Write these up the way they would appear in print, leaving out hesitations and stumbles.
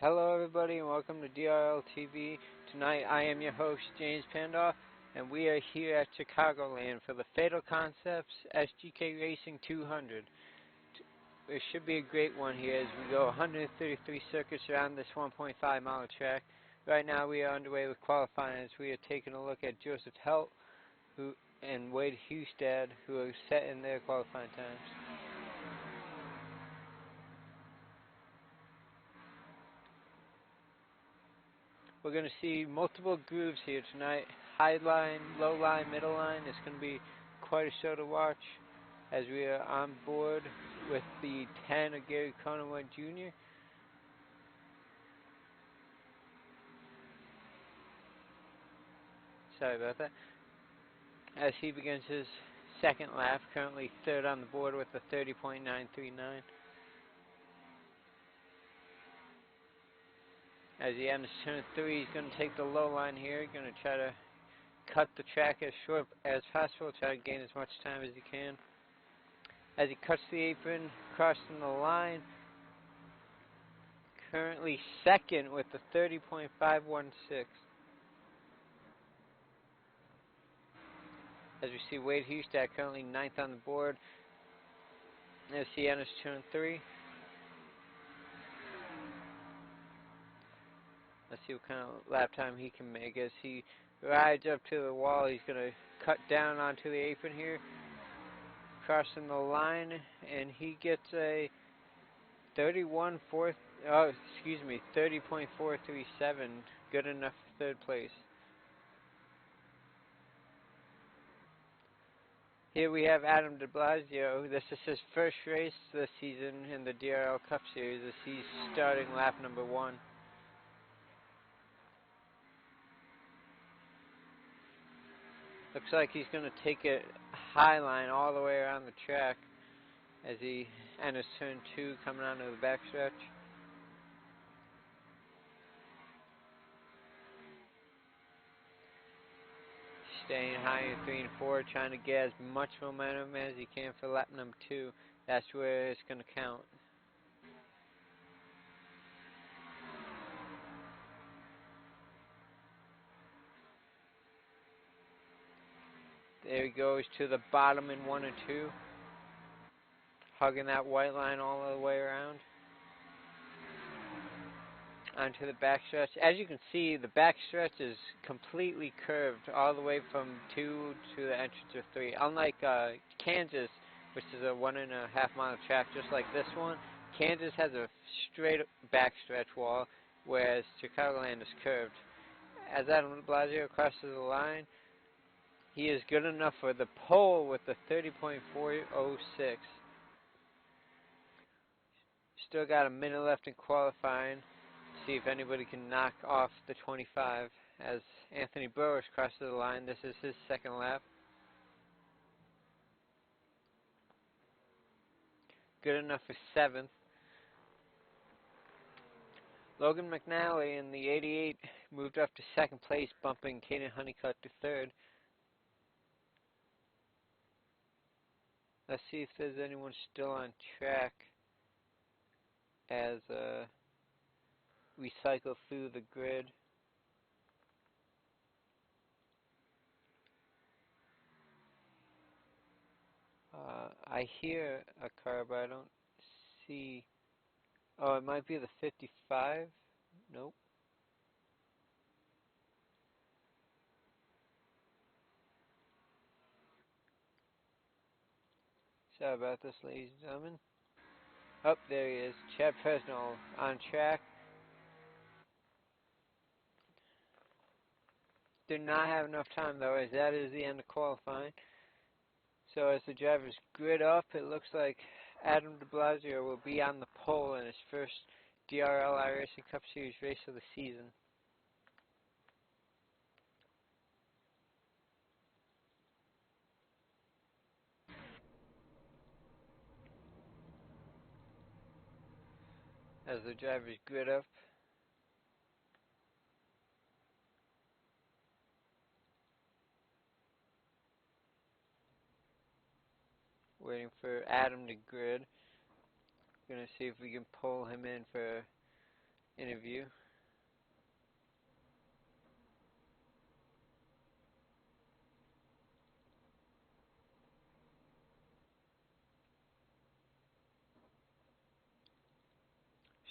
Hello everybody and welcome to DRL TV. Tonight I am your host James Pandoff and we are here at Chicagoland for the Fatal Concepts SGK Racing 200. It should be a great one here as we go 133 circuits around this 1.5 mile track. Right now we are underway with qualifying as we are taking a look at Joseph Helt and Wade Hustad who are set in their qualifying times. We're going to see multiple grooves here tonight. High line, low line, middle line. It's going to be quite a show to watch as we are on board with the 10 of Gary Conoway Jr. Sorry about that. As he begins his second lap, currently third on the board with a 30.939. As he enters turn 3, he's going to take the low line here. Going to try to cut the track as short as possible, try to gain as much time as he can. As he cuts the apron, crossing the line, currently second with the 30.516. As we see Wade Hustad currently ninth on the board as he enters turn 3. Let's see what kind of lap time he can make as he rides up to the wall. He's going to cut down onto the apron here, crossing the line, and he gets a 30.437, good enough for third place. Here we have Adam de Blasio. This is his first race this season in the DRL Cup Series as he's starting lap number 1. Looks like he's going to take a high line all the way around the track as he enters turn 2, coming onto the backstretch. Staying high in 3 and 4, trying to get as much momentum as he can for lap number 2. That's where it's going to count. There he goes to the bottom in 1 and 2. Hugging that white line all the way around. Onto the backstretch. As you can see, the backstretch is completely curved all the way from 2 to the entrance of 3. Unlike Kansas, which is a 1.5 mile track just like this one, Kansas has a straight backstretch wall, whereas Chicagoland is curved. As Adam de Blasio crosses the line, he is good enough for the pole with the 30.406. Still got a minute left in qualifying. See if anybody can knock off the 25 as Anthony Burris crosses the line. This is his second lap. Good enough for 7th. Logan McNally in the 88 moved up to 2nd place, bumping Caden Honeycutt to 3rd. Let's see if there's anyone still on track as we cycle through the grid. I hear a car, but I don't see. Oh, it might be the 55. Nope. Sorry about this, ladies and gentlemen. Oh, there he is. Chad Presnell on track. Did not have enough time, though, as that is the end of qualifying. So as the drivers grid up, it looks like Adam de Blasio will be on the pole in his first DRL iRacing Cup Series race of the season. As the drivers grid up. Waiting for Adam to grid. Gonna see if we can pull him in for interview.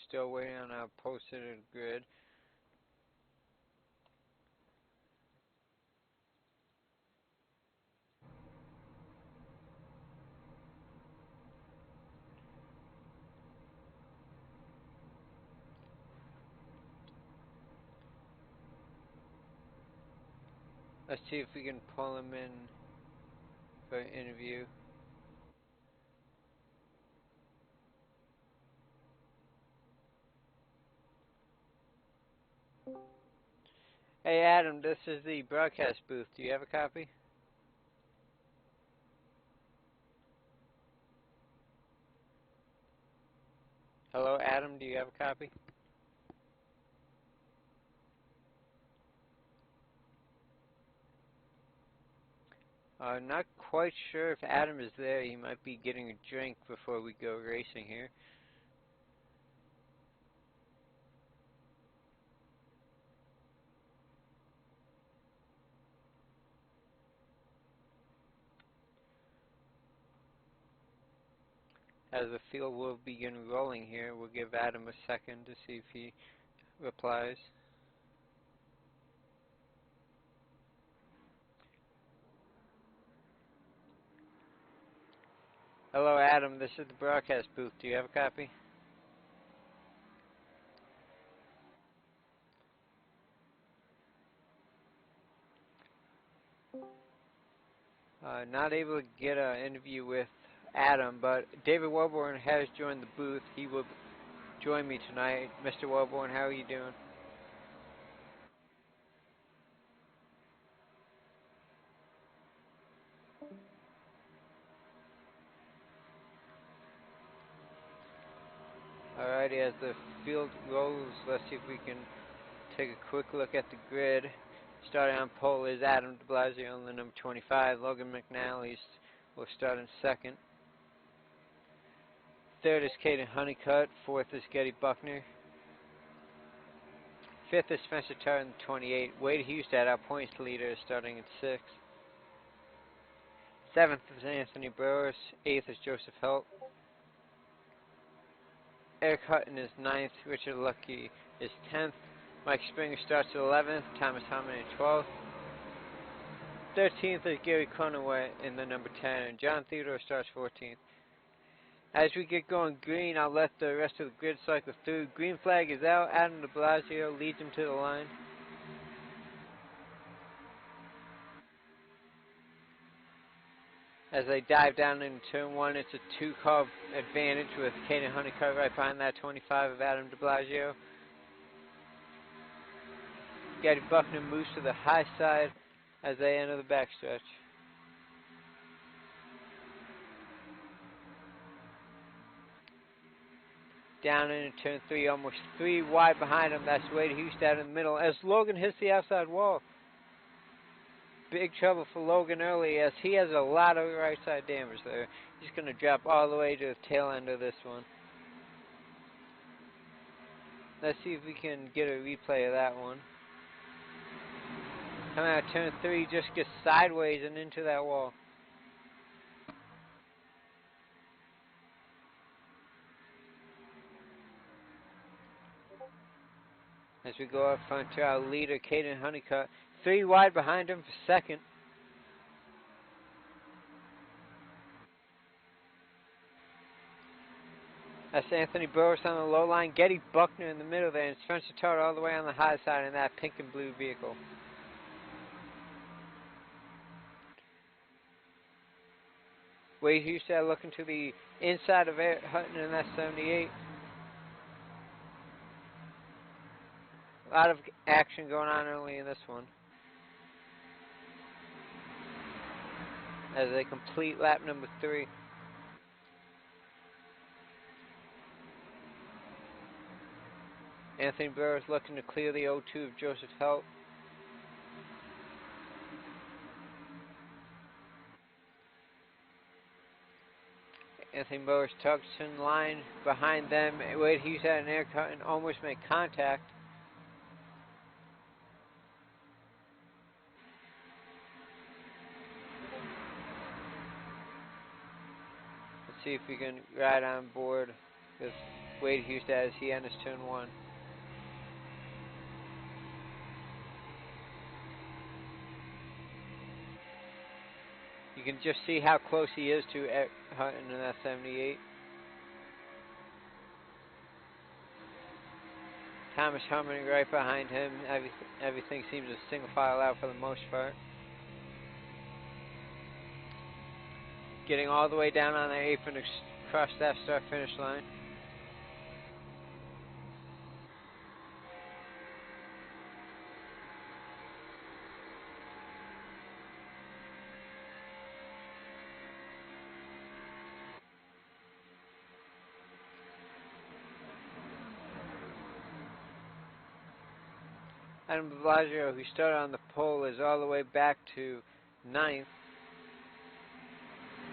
Still waiting on our posted grid. Let's see if we can pull him in for an interview. Hey Adam, this is the broadcast booth. Do you have a copy? Hello Adam, do you have a copy? Not quite sure if Adam is there. He might be getting a drink before we go racing here. As the field will begin rolling here, we'll give Adam a second to see if he replies. Hello Adam, this is the broadcast booth. Do you have a copy? Not able to get an interview with Adam, but David Welborn has joined the booth. He will join me tonight. Mr. Welborn, how are you doing? Alrighty, as the field rolls, let's see if we can take a quick look at the grid. Starting on pole is Adam de Blasio on the number 25. Logan McNally will start in second. Third is Caden Honeycutt. Fourth is Getty Buckner. Fifth is Spencer Tarr in 28. Wade Hustad, our points leader, is starting in sixth. Seventh is Anthony Burris. Eighth is Joseph Helt. Eric Hutton is ninth. Richard Lucky is 10th. Mike Springer starts at 11th. Thomas Harmon in 12th. 13th is Gary Conaway in the number 10. And John Theodore starts 14th. As we get going green, I'll let the rest of the grid cycle through. Green flag is out. Adam de Blasio leads him to the line. As they dive down into turn one, it's a two-car advantage with Caden Honeycutt right behind that 25 of Adam de Blasio. Getty Buckner moves to the high side as they enter the backstretch. Down into turn three, almost 3 wide behind him. That's Wade Hustad in the middle as Logan hits the outside wall. Big trouble for Logan early as he has a lot of right side damage there. He's going to drop all the way to the tail end of this one. Let's see if we can get a replay of that one. Coming out of turn three, just gets sideways and into that wall. As we go up front to our leader, Caden Honeycutt. 3 wide behind him for second. That's Anthony Burris on the low line. Getty Buckner in the middle there. And Spencer Tarr all the way on the high side in that pink and blue vehicle. Wade Hustad looking to the inside of Eric Hutton in that 78. A lot of action going on early in this one. As they complete lap number 3. Anthony Burris looking to clear the 0-2 of Joseph Helt. Anthony Burrows tucks in line behind them. Wade Husted and Eric Hutton almost make contact. Let's see if we can ride on board with Wade Husted as he enters turn 1. You can just see how close he is to Eric Hutton in that 78. Thomas Harmon right behind him. Everything seems to single file out for the most part. Getting all the way down on the apron to cross that start-finish line. Adam Bellagio, who started on the pole, is all the way back to 9th.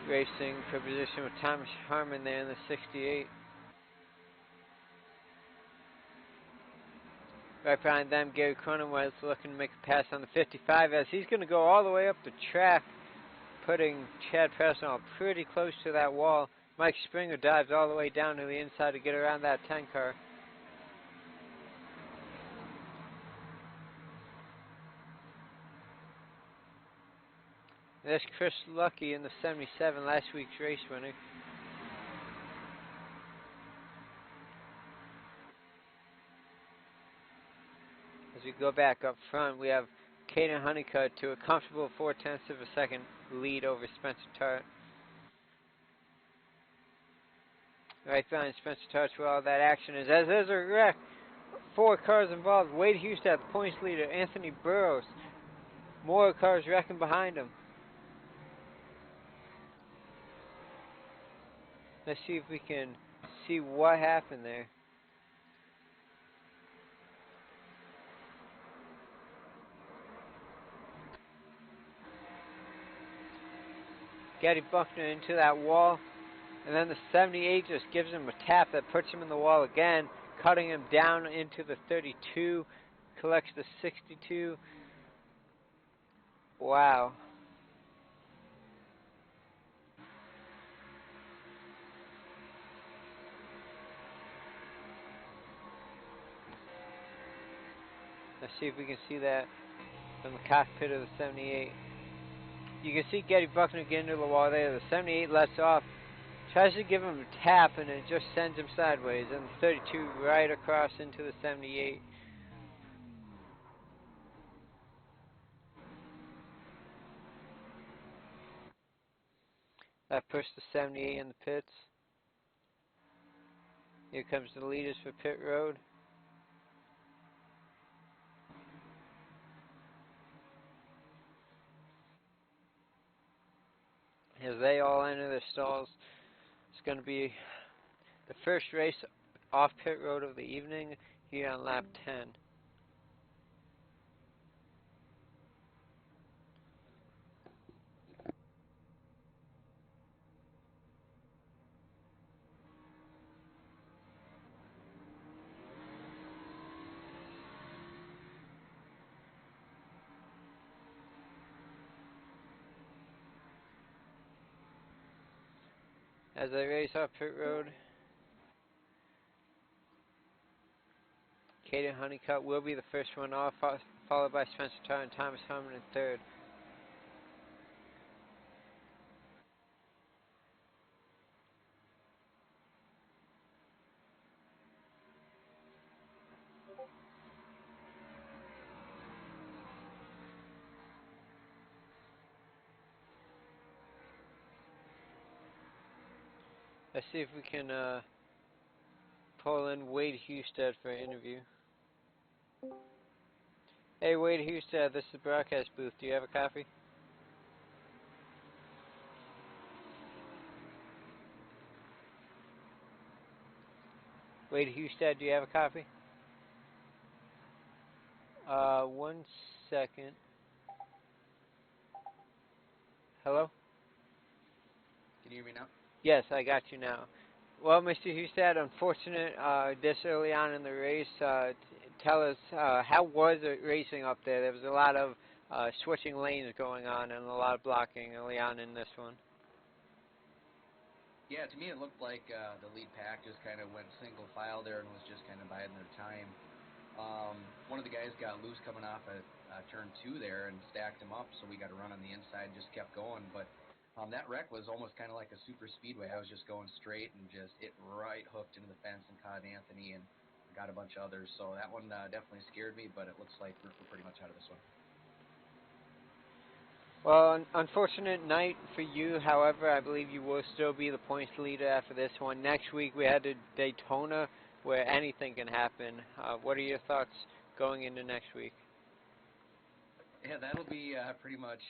Racing for position with Thomas Harmon there in the 68. Right behind them, Gary Cronenweth looking to make a pass on the 55 as he's going to go all the way up the track, putting Chad Presnell pretty close to that wall. Mike Springer dives all the way down to the inside to get around that 10 car. There's Chris Lucky in the 77, last week's race winner. As we go back up front, we have Caden Honeycutt to a comfortable 0.4 of a second lead over Spencer Tart. Right behind Spencer Tart where all that action is. As there's a wreck, 4 cars involved. Wade Husted, the points leader. Anthony Burrows. More cars wrecking behind him. Let's see if we can see what happened there. Getty Buckner into that wall. And then the 78 just gives him a tap that puts him in the wall again, cutting him down into the 32. Collects the 62. Wow. Let's see if we can see that from the cockpit of the 78. You can see Getty Buckner get into the wall there. The 78 lets off. Tries to give him a tap and it just sends him sideways. And the 32 right across into the 78. That pushed the 78 in the pits. Here comes the leaders for pit road. As they all enter their stalls, it's going to be the first race off pit road of the evening here on lap 10. As they race off pit road, Caden Honeycutt will be the first one off, followed by Spencer Tart and Thomas Harmon in third. Let's see if we can pull in Wade Husted for an interview. Hey Wade Husted, this is the broadcast booth. Do you have a copy? Wade Husted, do you have a copy? 1 second. Hello? Can you hear me now? Yes, I got you now. Well, Mr. Hustad, unfortunate this early on in the race. Tell us, how was it racing up there? There was a lot of switching lanes going on and a lot of blocking early on in this one. Yeah, to me it looked like the lead pack just kind of went single file there and was just kind of biding their time. One of the guys got loose coming off at turn 2 there and stacked him up, so we got a run on the inside and just kept going. But that wreck was almost kind of like a super speedway. I was just going straight and just it right hooked into the fence and caught Anthony and got a bunch of others. So that one definitely scared me, but it looks like we're pretty much out of this one. Well, unfortunate night for you. However, I believe you will still be the points leader after this one. Next week we had Daytona, where anything can happen. What are your thoughts going into next week? Yeah, that'll be pretty much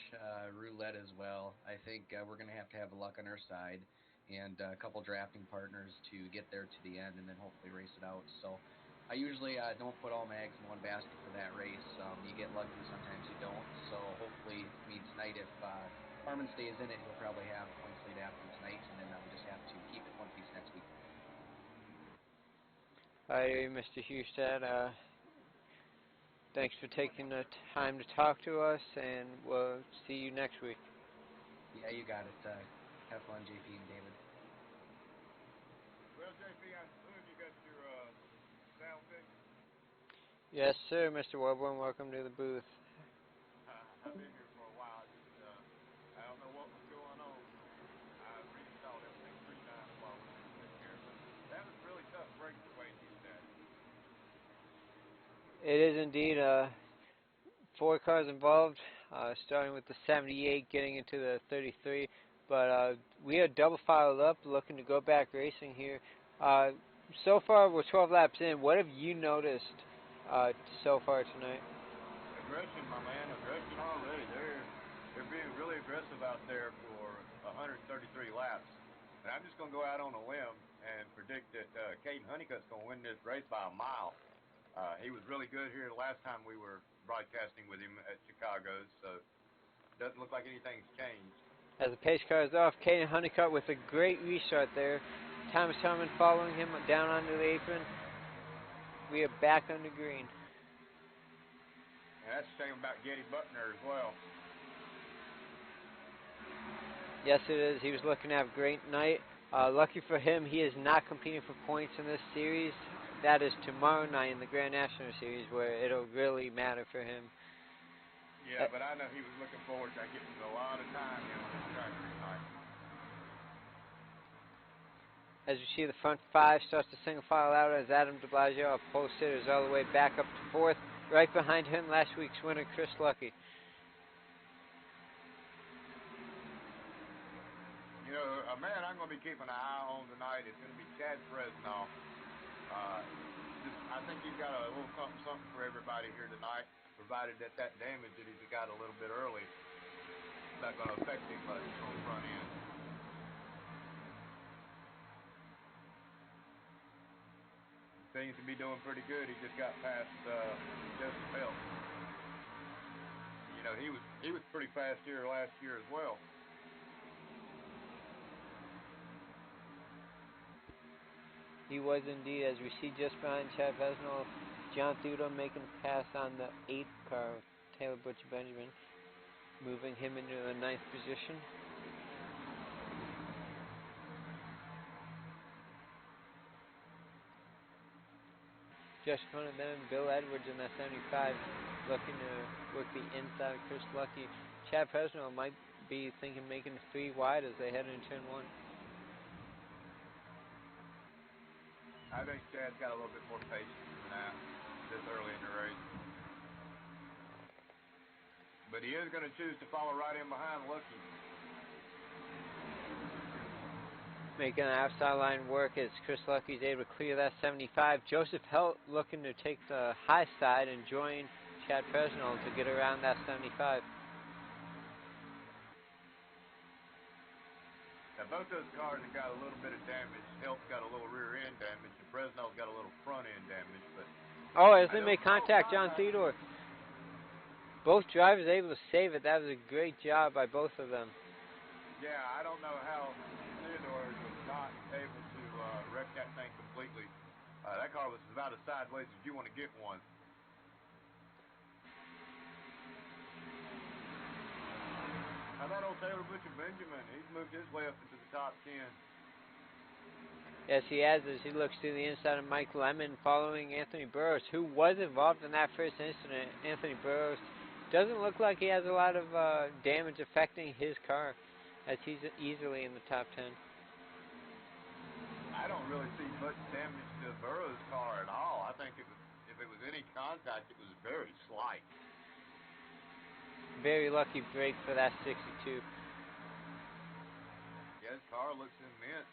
roulette as well. I think we're going to have luck on our side and a couple drafting partners to get there to the end and then hopefully race it out. So I usually don't put all my eggs in one basket for that race. You get lucky, sometimes you don't. So hopefully, I mean, tonight if Harmon stays in it, he'll probably have points lead after tonight, and then we just have to keep it one piece next week. Hi, Mr. Hustad. Thanks for taking the time to talk to us, and we'll see you next week. Yeah, you got it. Have fun, JP and David. Well, JP, I assume you got your sound fixed? Yes, sir, Mr. Webber, welcome to the booth. I've been here for a while. I don't know what was going on. I reinstalled everything 3 times while we were sitting here, but that was really tough breakaway to use that. It is indeed 4 cars involved, starting with the 78, getting into the 33. But we are double filed up, looking to go back racing here. So far, we're 12 laps in. What have you noticed so far tonight? Aggression, my man, aggression already. They're being really aggressive out there for 133 laps. And I'm just going to go out on a limb and predict that Caden Honeycutt's going to win this race by a mile. He was really good here the last time we were broadcasting with him at Chicago, so it doesn't look like anything's changed. As the pace car is off, Caden Honeycutt with a great restart there. Thomas Harmon following him down onto the apron. We are back under green. And that's the same about Getty Buckner as well. Yes, it is. He was looking to have a great night. Lucky for him, he is not competing for points in this series. That is tomorrow night in the Grand National Series, where it'll really matter for him. Yeah, but I know he was looking forward to getting a lot of time on this track tonight. As you see, the front 5 starts to single file out as Adam DeBlasio, our pole sitter, is all the way back up to 4th. Right behind him, last week's winner, Chris Lucky. You know, a man I'm going to be keeping an eye on tonight is going to be Chad Fresnel. I think he's got a little something for everybody here tonight, provided that damage that he's got a little bit early is not going to affect him much on the front end. Seems to be doing pretty good. He just got past Justin Phelps. You know, he was pretty fast here last year as well. He was indeed, as we see just behind Chad Fresnel, John Theodore making a pass on the 8th car, Taylor Butcher Benjamin, moving him into the 9th position. Just in front of them, Bill Edwards in that 75, looking to work the inside of Chris Lucky. Chad Fresnel might be thinking making 3 wide as they head into turn 1. I think Chad's got a little bit more patience than that this early in the race. But he is going to choose to follow right in behind Lucky. Making the outside line work as Chris Lucky is able to clear that 75. Joseph Helt looking to take the high side and join Chad Fresnel to get around that 75. Now, both those cars have got a little bit of damage. Helt's got a little rear end damage, and Fresnel's got a little front end damage. But as they make contact, John Theodore. Both drivers able to save it. That was a great job by both of them. Yeah, I don't know how Theodore is not able to wreck that thing completely. That car was about as sideways as you want to get one. How about old Taylor Butcher Benjamin? He's moved his way up into the top 10. Yes, he has, as he looks to the inside of Mike Lemon following Anthony Burroughs, who was involved in that first incident. Anthony Burroughs doesn't look like he has a lot of damage affecting his car, as he's easily in the top 10. I don't really see much damage to Burroughs' car at all. I think if it was any contact, it was very slight. Very lucky break for that 62. Yeah, his car looks immense.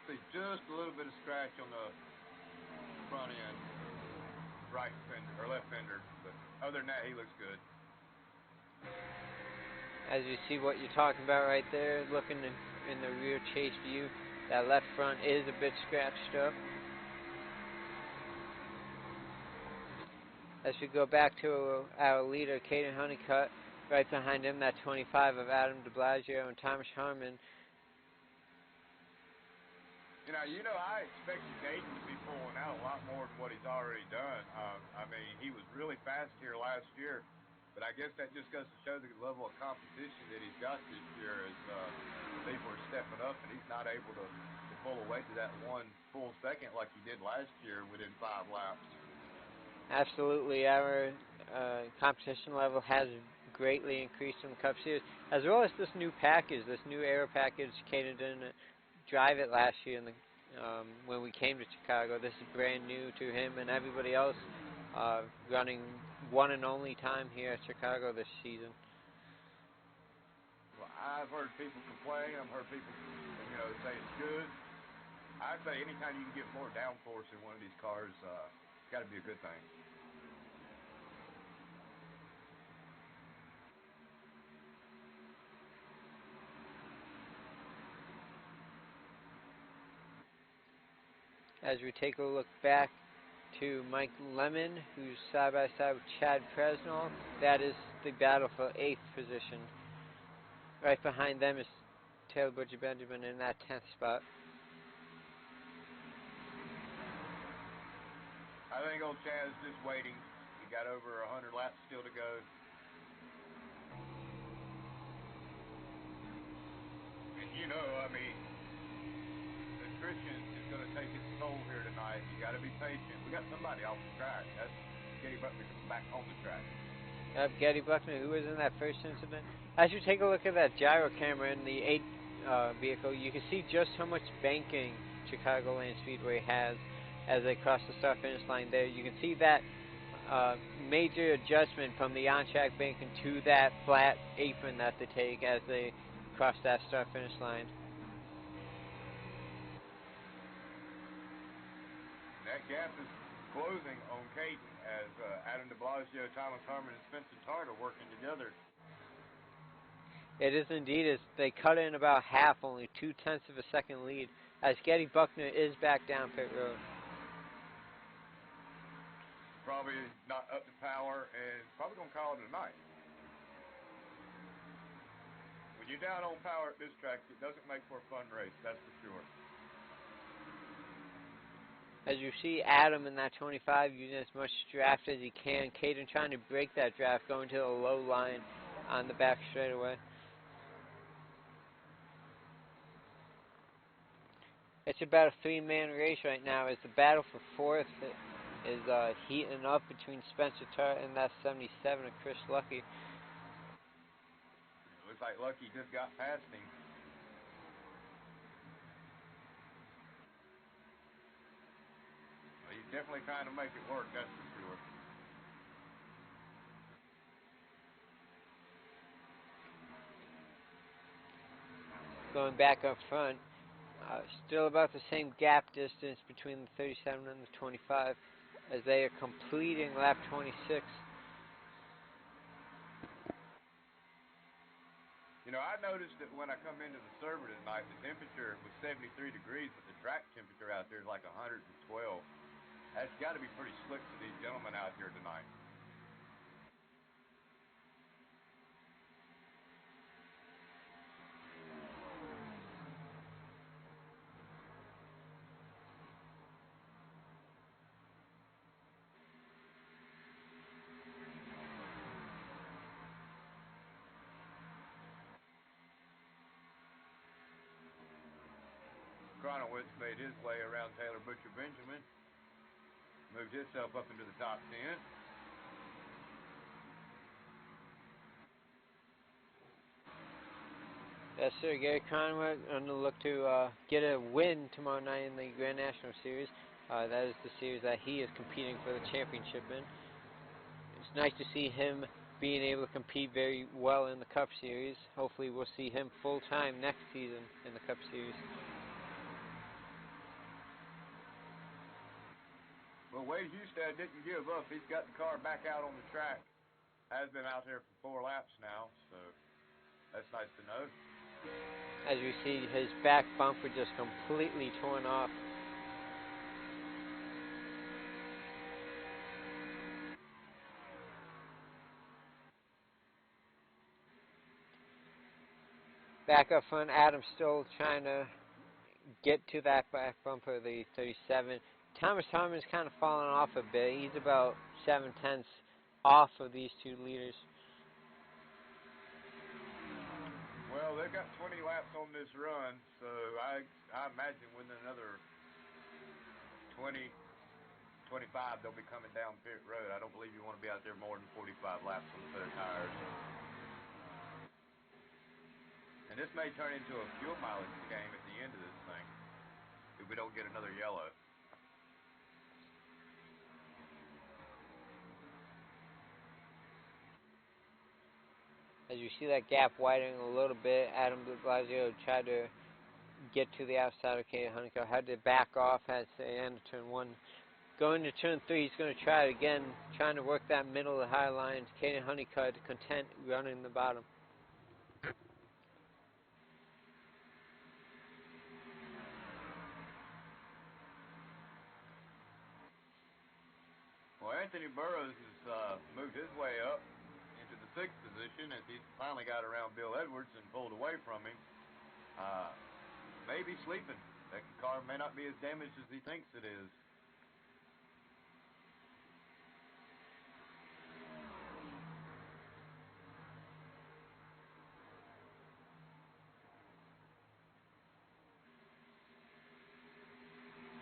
See just a little bit of scratch on the front end, right fender or left fender, but other than that, he looks good. As you see what you're talking about right there, looking in the rear chase view, that left front is a bit scratched up. As we go back to our leader, Caden Honeycutt, right behind him, that 25 of Adam DeBlasio and Thomas Harmon. I expected Caden to be pulling out a lot more than what he's already done. I mean, he was really fast here last year, but I guess that just goes to show the level of competition that he's got this year as people are stepping up, and he's not able to pull away to that 1 full second like he did last year within 5 laps. Absolutely, our competition level has greatly increased in the Cup Series, as well as this new package, this new aero package. Caden didn't drive it last year when we came to Chicago. This is brand new to him and everybody else running one and only time here at Chicago this season. Well, I've heard people complain. I've heard people, say it's good. I'd say anytime you can get more downforce in one of these cars, it's got to be a good thing. As we take a look back to Mike Lemon, who's side by side with Chad Presnell, that is the battle for 8th position. Right behind them is Taylor Butcher Benjamin in that 10th spot. I think old Chad's just waiting. He got over 100 laps still to go. And attrition is going to take its toll here tonight. You got to be patient. We got somebody off the track. That's Getty Buckner back on the track. Getty Buckner, who was in that first incident. As you take a look at that gyro camera in the 8 vehicle, you can see just how much banking Chicagoland Speedway has as they cross the start-finish line there. You can see that major adjustment from the on-track banking to that flat apron that they take as they cross that start-finish line. That gap is closing on Caden as Adam DeBlasio, Thomas Harmon, and Spencer Tart are working together. It is indeed, as they cut in about half, only 0.2 of a second lead, as Getty Buckner is back down pit road. Probably not up to power and probably going to call it a night. When you're down on power at this track, it doesn't make for a fun race, that's for sure. As you see Adam in that 25 using as much draft as he can. Caden trying to break that draft, going to the low line on the back straightaway. It's about a 3-man race right now as the battle for 4th is heating up between Spencer Tart and that 77 of Chris Lucky. Looks like Lucky just got past him. He's definitely trying to make it work, that's for sure. Going back up front, still about the same gap distance between the 37 and the 25 as they are completing lap 26. You know, I noticed that when I come into the server tonight, the temperature was 73 degrees, but the track temperature out there is like 112. That's got to be pretty slick for these gentlemen out here tonight. Kronowitz made his way around Taylor Butcher Benjamin, moved himself up into the top 10. Yes, sir. Gary Conway on the look to get a win tomorrow night in the Grand National Series. That is the series that he is competing for the championship in. It's nice to see him being able to compete very well in the Cup Series. Hopefully we'll see him full-time next season in the Cup Series. Well, Wade Hustad didn't give up. He's got the car back out on the track. Has been out there for 4 laps now, so that's nice to know. As you see, his back bumper just completely torn off. Back up front, Adam still trying to get to that back bumper, the 37. Thomas Harmon's kind of fallen off a bit. He's about 7/10 off of these two leaders. Well, they've got 20 laps on this run, so I imagine within another 20, 25, they'll be coming down pit road. I don't believe you want to be out there more than 45 laps on a set of tires. And this may turn into a fuel mileage game at the end of this thing if we don't get another yellow. As you see that gap widening a little bit, Adam Blasio tried to get to the outside of Kaden Honeycutt. Had to back off at the end of turn 1. Going to turn 3, he's going to try it again, trying to work that middle of the high line. Kaden Honeycutt content running the bottom. Well, Anthony Burroughs has moved his way up into the 6th position as he's finally got around Bill Edwards and pulled away from him. Maybe sleeping. That car may not be as damaged as he thinks it is.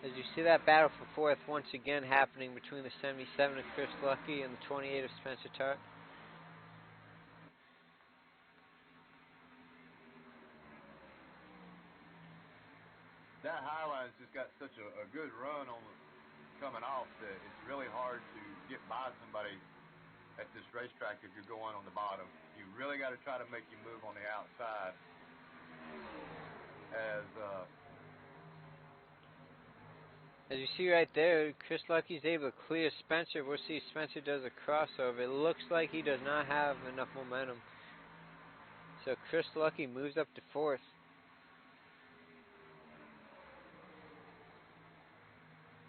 As you see that battle for 4th once again happening between the 77 of Chris Lucky and the 28 of Spencer Tart. That Highline's just got such a good run on coming off that it's really hard to get by somebody at this racetrack if you're going on the bottom. You really got to try to make you move on the outside. As you see right there, Chris Lucky's able to clear Spencer. We'll see Spencer does a crossover. It looks like he does not have enough momentum. So Chris Lucky moves up to 4th.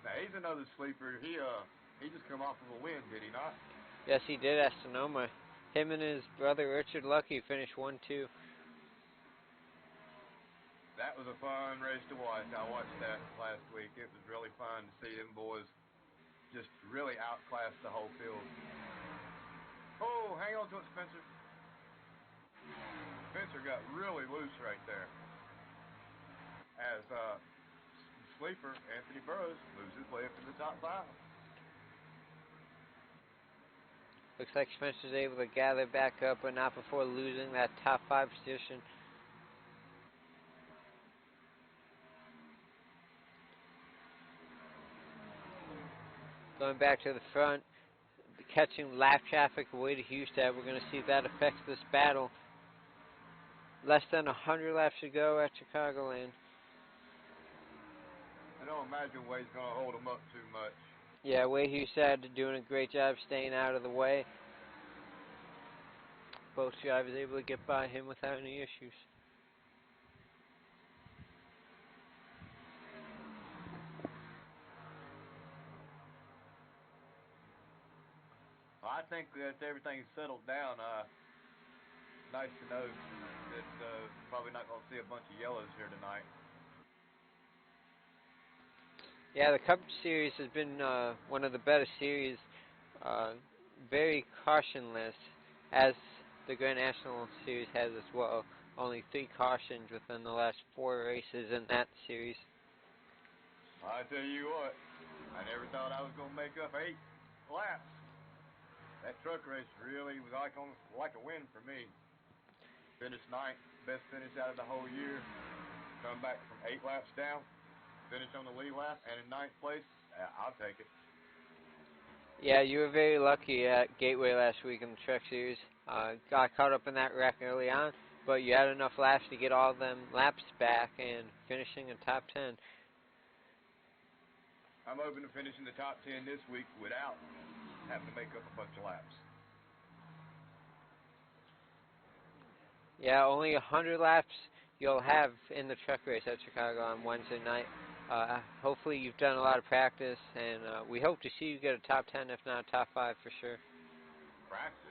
Now he's another sleeper. He just come off of a win, did he not? Yes, he did at Sonoma. Him and his brother Richard Lucky finished 1-2. That was a fun race to watch. I watched that last week. It was really fun to see them boys just really outclass the whole field. Oh, hang on to it, Spencer. Spencer got really loose right there. As sleeper Anthony Burroughs moves his way up to the top 5. Looks like Spencer's able to gather back up, but not before losing that top 5 position. Going back to the front, catching lap traffic away to Hustad. We're going to see if that affects this battle. Less than 100 laps to go at Chicagoland. I don't imagine Wade's going to hold him up too much. Yeah, Wade Hustad doing a great job staying out of the way. both drivers able to get by him without any issues. Well, I think that everything's settled down. Nice to know that probably not going to see a bunch of yellows here tonight. Yeah, the Cup Series has been one of the better series, very cautionless, as the Grand National Series has as well. Only 3 cautions within the last 4 races in that series. I tell you what, I never thought I was going to make up 8 laps. That truck race really was like a win for me. Finished 9th, best finish out of the whole year. Come back from 8 laps down, finish on the lead lap, and in 9th place, I'll take it. Yeah, you were very lucky at Gateway last week in the Truck Series. Got caught up in that wreck early on, but you had enough laps to get all them laps back and finishing in top 10. I'm hoping to finish in the top 10 this week without having to make up a bunch of laps. Yeah, only 100 laps you'll have in the truck race at Chicago on Wednesday night. Hopefully you've done a lot of practice, and we hope to see you get a top 10, if not a top 5 for sure. Practice?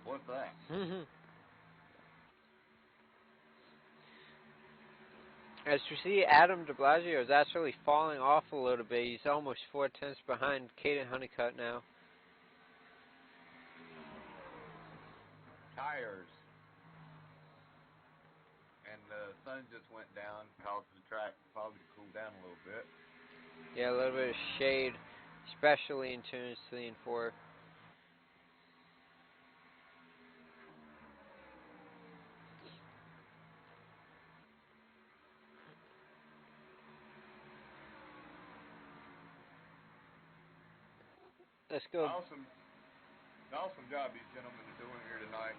What's that? As you see, Adam de Blasio is actually falling off a little bit. He's almost 4 tenths behind Caden Honeycutt now. Tires. And the sun just went down, caused the track probably to cool down a little bit. Yeah, a little bit of shade, especially in turns 3 and 4. Let's go. Awesome job these gentlemen are doing here tonight.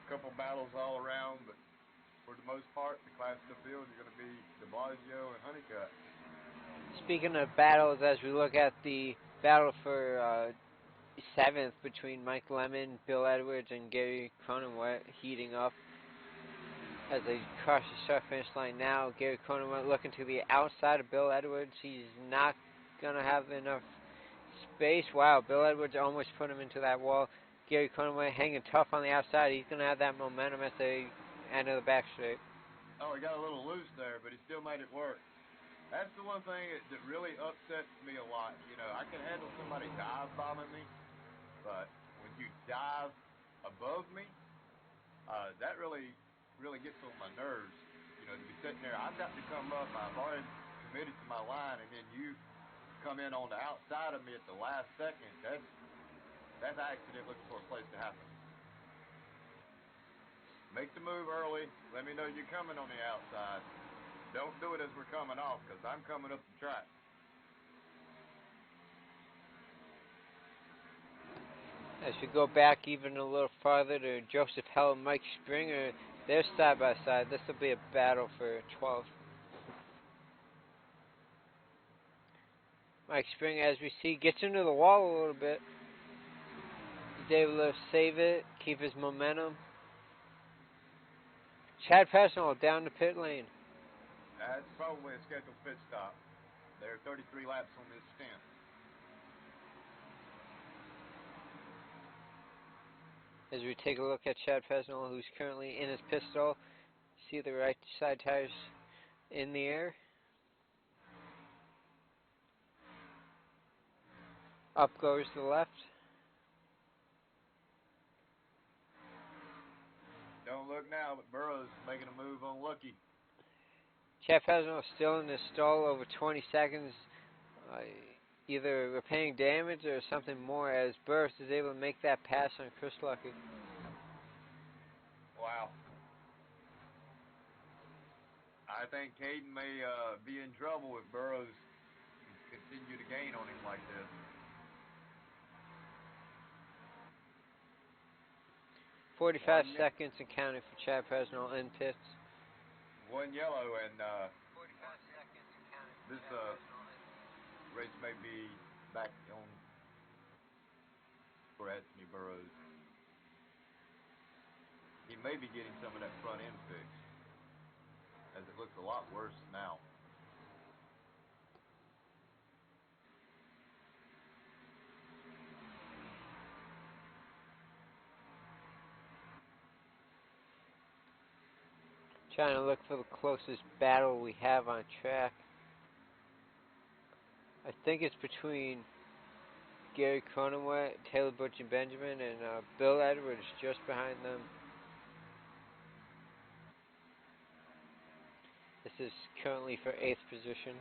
Couple battles all around, but for the most part, the class of the field are going to be de Blasio and Honeycutt. Speaking of battles, as we look at the battle for 7th between Mike Lemon, Bill Edwards, and Gary Cronenwet heating up as they cross the start finish line now. Gary Cronenwet looking to the outside of Bill Edwards. He's not going to have enough space. Wow, Bill Edwards almost put him into that wall. Gary Cronenwet hanging tough on the outside. He's going to have that momentum at the end of the back straight. Oh, he got a little loose there, but he still made it work. That's the one thing that really upsets me a lot. You know, I can handle somebody dive bombing me, but when you dive above me, that really gets on my nerves. You know, to be sitting there, I've got to come up. I've already committed to my line, and then you come in on the outside of me at the last second. That's accident looking for a place to happen. Make the move early. Let me know you're coming on the outside. Don't do it as we're coming off, because I'm coming up the track. As we go back even a little farther to Joseph Hell and Mike Springer, they're side by side. This will be a battle for 12th. Mike Springer, as we see, gets into the wall a little bit. He's able to save it, keep his momentum. Chad Pesnell down the pit lane. That's probably a scheduled pit stop. There are 33 laps on this stint. As we take a look at Chad Pesnell, who's currently in his pit stall. See the right side tires in the air. Up goes the left. Don't look now, but Burroughs making a move on Lucky. Chad Pesnell still in the stall over 20 seconds. Either repairing damage or something more, as Burroughs is able to make that pass on Chris Lucky. Wow. I think Caden may be in trouble if Burroughs continue to gain on him like this. 45 seconds and counting for Chad Pesnell in pits. One yellow, and this race may be back on for Anthony Burroughs. he may be getting some of that front end fixed, as it looks a lot worse now. Trying to look for the closest battle we have on track. I think it's between Gary Cronenwett, Taylor Butch and Benjamin, and Bill Edwards just behind them. This is currently for 8th position.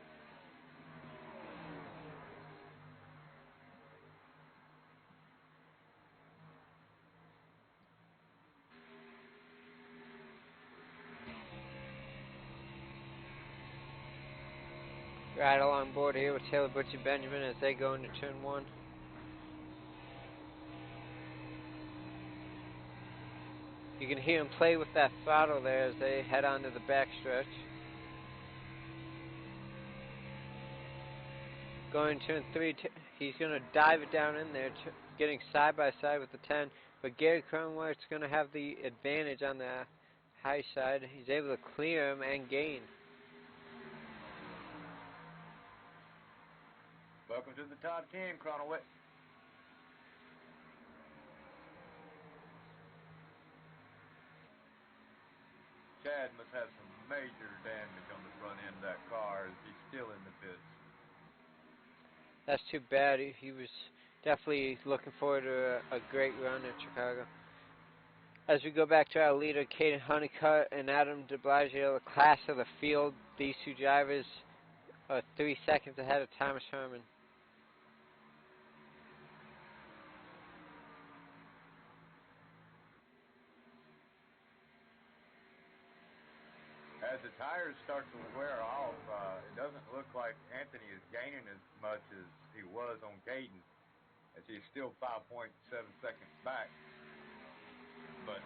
Right along board here with Taylor Butch and Benjamin as they go into turn 1. You can hear him play with that throttle there as they head onto the backstretch. Going turn 3, he's going to dive it down in there, getting side by side with the 10. But Gary Cronenwett's going to have the advantage on the high side. He's able to clear him and gain. Welcome to the top 10, Cronenwett. Chad must have some major damage on the front end of that car as he's still in the pits. That's too bad. He was definitely looking forward to a great run at Chicago. As we go back to our leader, Caden Honeycutt and Adam DeBlasio, the class of the field, these two drivers are 3 seconds ahead of Thomas Herman. As the tires start to wear off, it doesn't look like Anthony is gaining as much as he was on Caden, as he's still 5.7 seconds back. But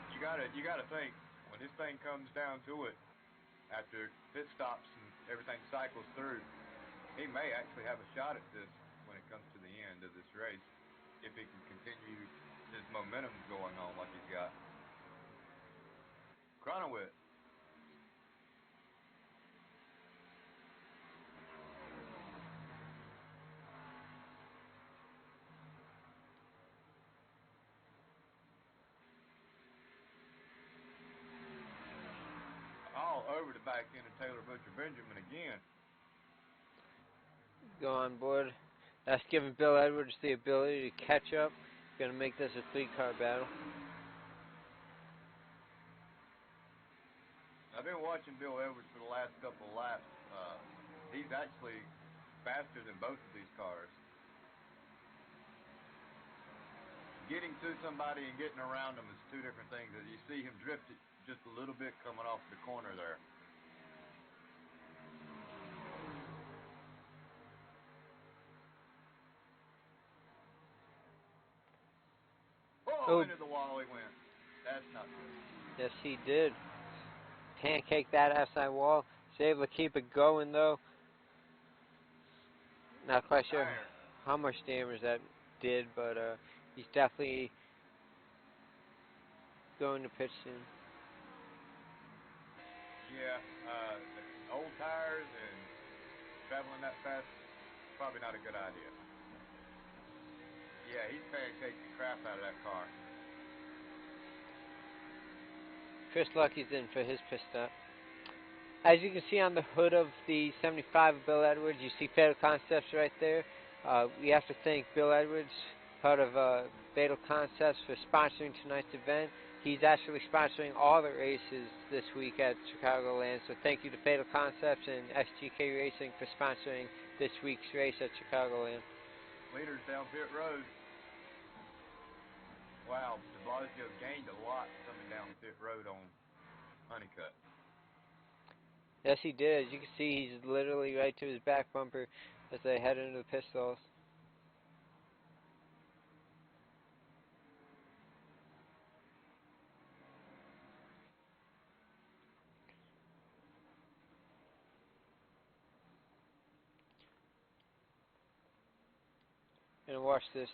you gotta think, when this thing comes down to it, after pit stops and everything cycles through, he may actually have a shot at this when it comes to the end of this race, if he can continue this momentum going on like he's got. Cronenwett. All over the back end of Taylor Butcher Benjamin again. Go on board. That's giving Bill Edwards the ability to catch up. Going to make this a 3-car battle. I've been watching Bill Edwards for the last couple of laps. He's actually faster than both of these cars. Getting to somebody and getting around them is two different things. You see him drift it just a little bit coming off the corner there. Oh, into the wall he went. That's not good. Yes, he did. Pancake that outside wall. He's able to keep it going, though. Not quite sure how much damage that did, but he's definitely going to pitch soon. Yeah, old tires and traveling that fast, probably not a good idea. Yeah, he's pancaked the crap out of that car. Chris Lucky's in for his pit stop. As you can see on the hood of the 75 of Bill Edwards, you see Fatal Concepts right there. We have to thank Bill Edwards, part of Fatal Concepts, for sponsoring tonight's event. He's actually sponsoring all the races this week at Chicagoland, so thank you to Fatal Concepts and SGK Racing for sponsoring this week's race at Chicagoland. Leaders down pit road. Wow, DeBlasio gained a lot coming down pit road on Honeycutt. Yes, he did. As you can see, he's literally right to his back bumper as they head into the pit stalls. And watch this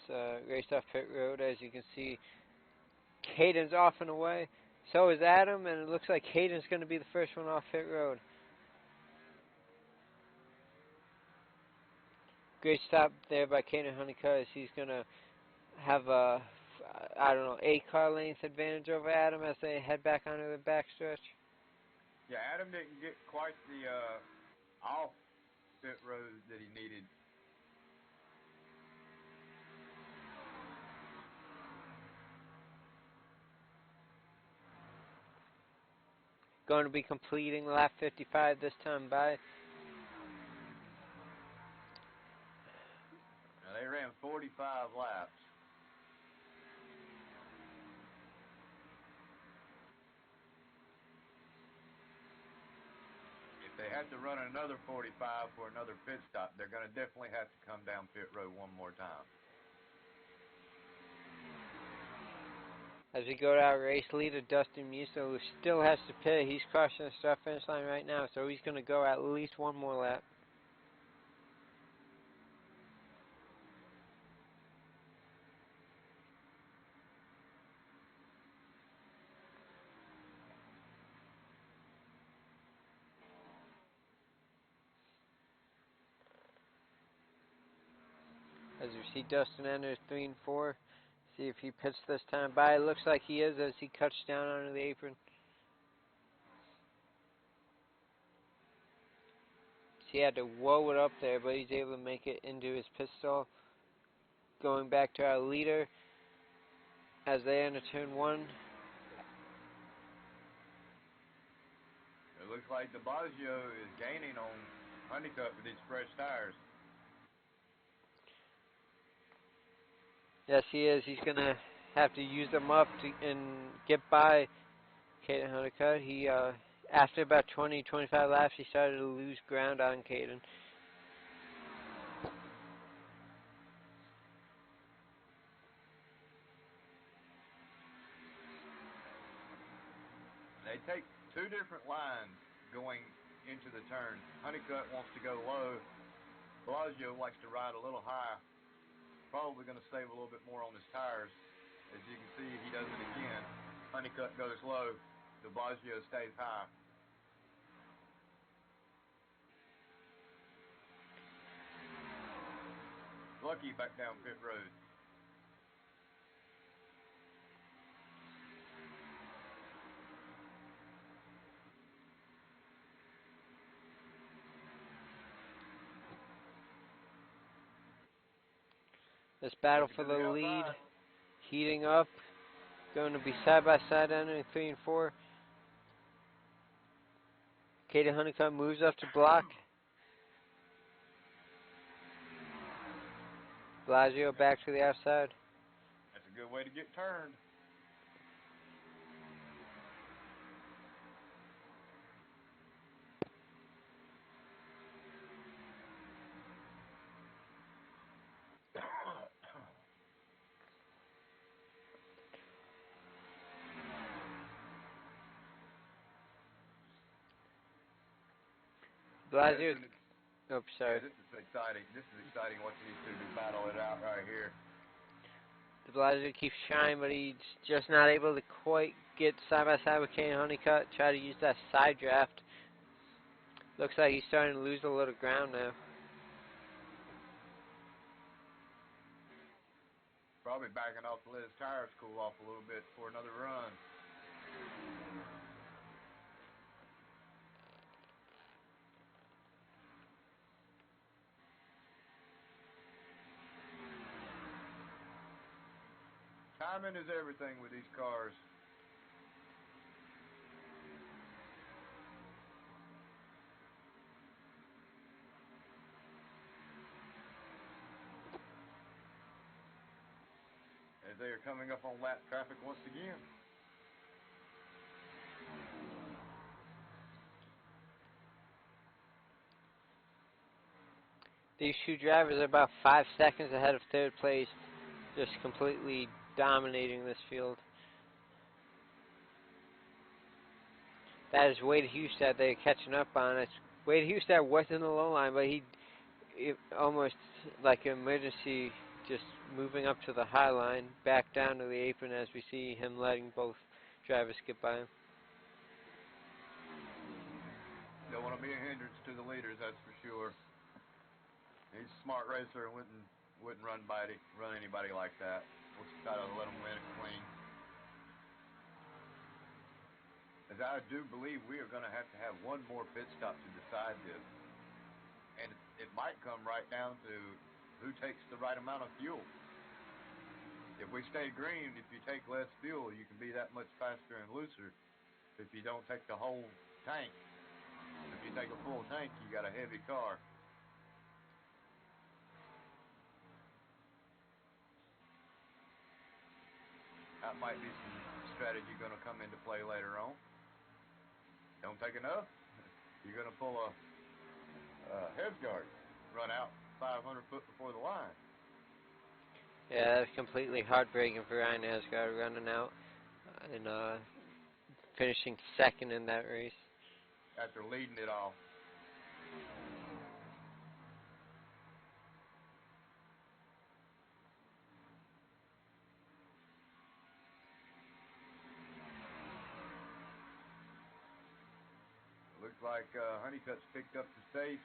race off pit road. As you can see, Caden's off and away. So is Adam, and it looks like Hayden's going to be the first one off pit road. Great stop there by Caden Honeycutt as he's going to have a, I don't know, 8-car length advantage over Adam as they head back onto the backstretch. Yeah, Adam didn't get quite the off pit road that he needed. Going to be completing lap 55 this time by. Now, they ran 45 laps. If they have to run another 45 for another pit stop, they're going to definitely have to come down pit road one more time. As we go to our race leader, Dustin Musto, who still has to pit. He's crossing the start finish line right now, so he's going to go at least one more lap. As we see Dustin enter 3 and 4. See if he pits this time by. It looks like he is as he cuts down onto the apron. He had to whoa it up there, but he's able to make it into his pit stall. Going back to our leader as they enter turn 1. It looks like DeBlasio is gaining on Honeycutt with these fresh tires. Yes, he is. He's going to have to use them up and get by Caden Honeycutt. He, after about 20, 25 laps, he started to lose ground on Caden. They take two different lines going into the turn. Honeycutt wants to go low. Blasio likes to ride a little high. Probably going to save a little bit more on his tires. As you can see, he does it again. Honeycutt goes low. De Blasio stays high. Lucky back down pit road. This battle for the lead heating up. Going to be side by side entering 3 and 4. Caden Honeycutt moves up to block. Blasio back to the outside. That's a good way to get turned. Blasio. Oh, sorry. Yeah, this is exciting. This is exciting watching these two battle it out right here. De Blasio keeps trying, but he's just not able to quite get side by side with Caden Honeycutt. Try to use that side draft. Looks like he's starting to lose a little ground now. Probably backing off to let his tires cool off a little bit for another run. Timing is everything with these cars. As they are coming up on lap traffic once again. These two drivers are about 5 seconds ahead of third place, just completely dominating this field. That is Wade Hustad they're catching up on. It's Wade Hustad was in the low line, but he almost like an emergency, just moving up to the high line, back down to the apron as we see him letting both drivers skip by him. Don't want to be a hindrance to the leaders, that's for sure. He's a smart racer and wouldn't run anybody like that. We'll try to let him win it clean. As I do believe we are going to have one more pit stop to decide this. And it might come right down to who takes the right amount of fuel. If we stay green, if you take less fuel, you can be that much faster and looser. If you don't take the whole tank, if you take a full tank, you got a heavy car. That might be some strategy going to come into play later on. Don't take enough, you're going to pull a head guard, run out 500 foot before the line. Yeah, that's completely heartbreaking for Ryan Asgard, running out and finishing second in that race. After leading it all. Looks like Honeycutt's picked up the pace,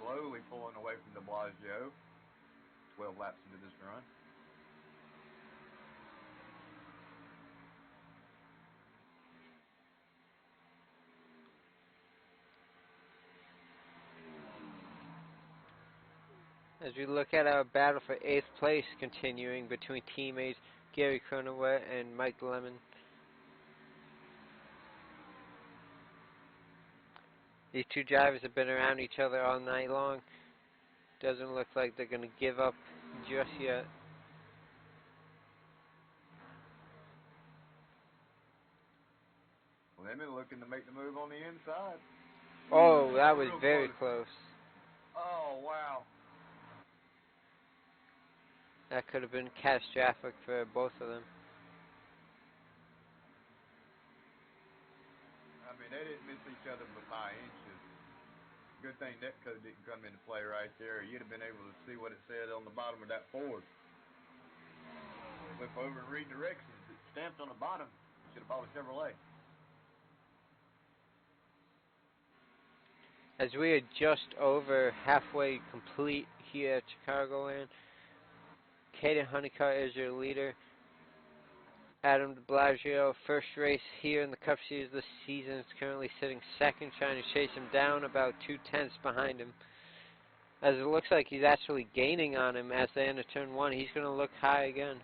slowly pulling away from de Blasio. 12 laps into this run. As we look at our battle for 8th place continuing between teammates Gary Cronenweth and Mike Lemon. These two drivers have been around each other all night long. Doesn't look like they're going to give up just yet. Lemon looking to make the move on the inside. Oh, that was Real very close. Oh, wow. That could have been catastrophic for both of them. I mean, they didn't miss each other by 5 inches. Good thing Netco didn't come into play right there. You'd have been able to see what it said on the bottom of that Ford. Flip over and read directions. It's stamped on the bottom. Should have bought a Chevrolet. As we are just over halfway complete here at Chicagoland, Caden Honeycutt is your leader. Adam de Blasio, first race here in the Cup Series this season, is currently sitting second, trying to chase him down, about 2/10 behind him. As it looks like he's actually gaining on him as they enter turn 1. He's going to look high again.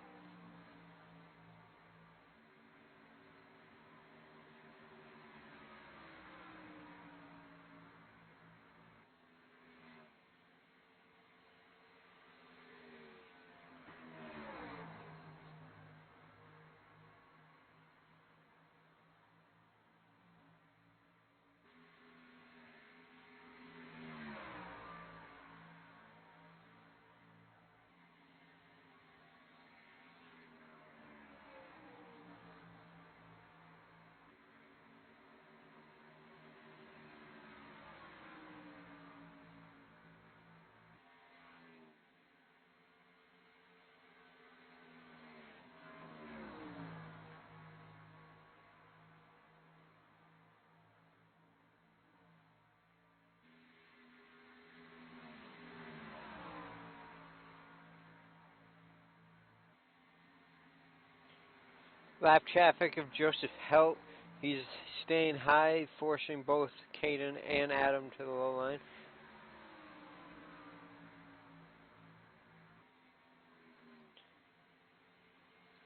Lap traffic of Joseph Helt. He's staying high, forcing both Caden and Adam to the low line.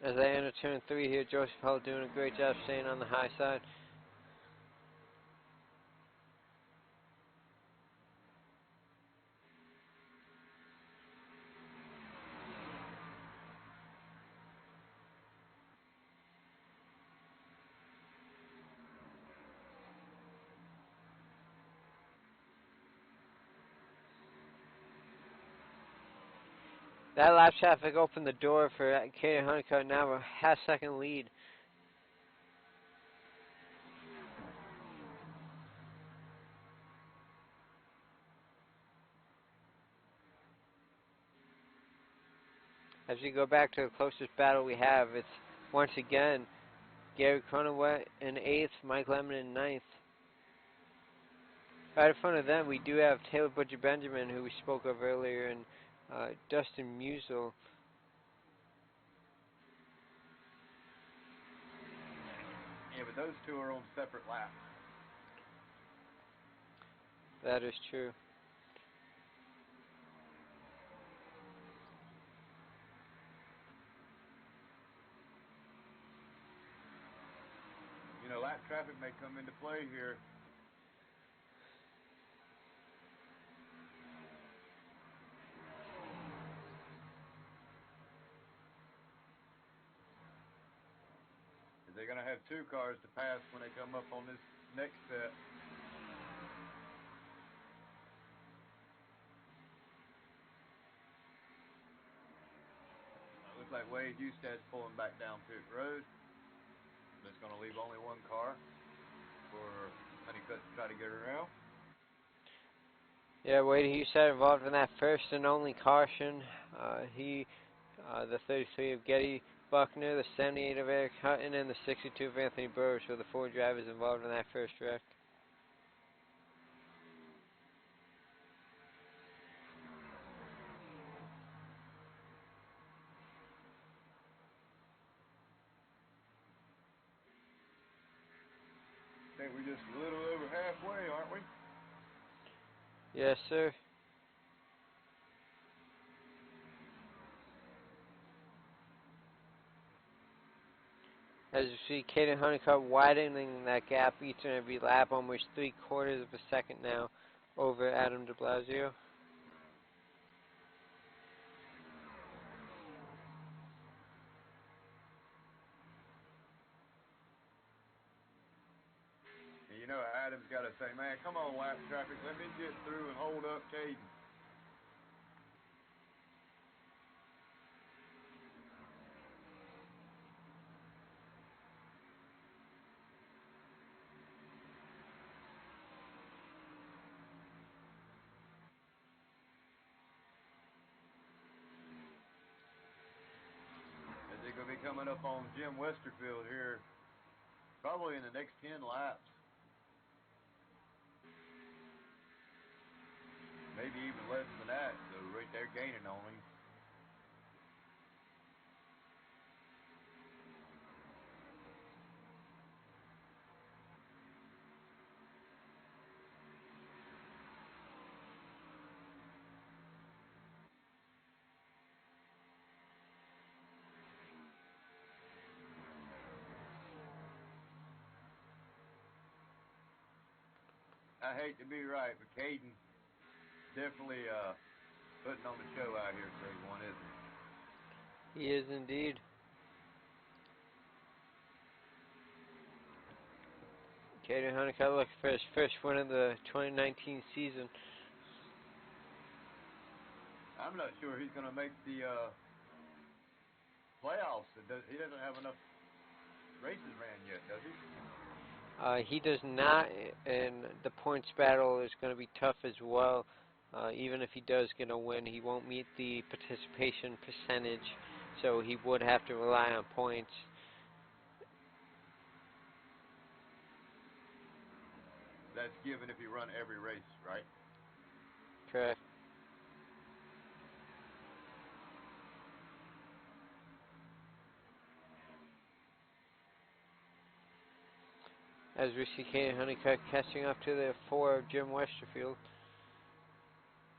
As they enter turn 3 here, Joseph Helt doing a great job staying on the high side. That lap traffic opened the door for Caden Honeycutt, now a half-second lead. As we go back to the closest battle we have, it's once again Gary Cronenwet in 8th, Mike Lemon in 9th. Right in front of them, we do have Taylor Butcher Benjamin, who we spoke of earlier, and Dustin Musial. Yeah, but those two are on separate laps. That is true. You know, lap traffic may come into play here. They're going to have two cars to pass when they come up on this next set. Looks like Wade Hustad's pulling back down pit road. That's going to leave only one car for Honeycutt to try to get around. Yeah, Wade Hustad involved in that first and only caution. The 33 of Getty Buckner, the 78 of Eric Hutton, and the 62 of Anthony Burris were the 4 drivers involved in that first wreck. I think we're just a little over halfway, aren't we? Yes, sir. As you see, Caden Honeycutt widening that gap each and every lap, almost 3/4 of a second now over Adam de Blasio. And you know, Adam's got to say, man, come on, lap traffic, let me get through and hold up Caden. As they're going to be coming up on Jim Westerfield here, probably in the next 10 laps. Maybe even less than that, so right there gaining on him. I hate to be right, but Caden definitely putting on the show out here for everyone, isn't he? He is indeed. Caden Honeycutt looking for his first win of the 2019 season. I'm not sure he's going to make the playoffs. He doesn't have enough races ran yet, does he? He does not, and the points battle is going to be tough as well. Even if he does get a win, he won't meet the participation percentage, so he would have to rely on points. That's given if you run every race, right? Correct. As we see Caden Honeycutt catching up to the 4 of Jim Westerfield.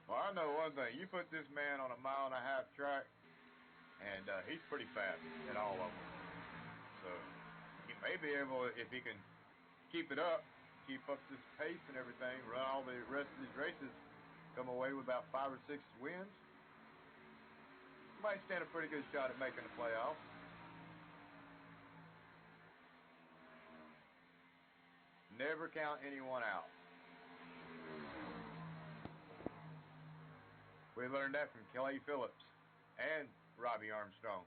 Well, I know one thing. You put this man on a 1.5-mile track, and he's pretty fast at all of them. So he may be able, if he can keep it up, keep up this pace and everything, run all the rest of these races, come away with about 5 or 6 wins, might stand a pretty good shot at making the playoffs. Never count anyone out. We learned that from Kelly Phillips and Robbie Armstrong.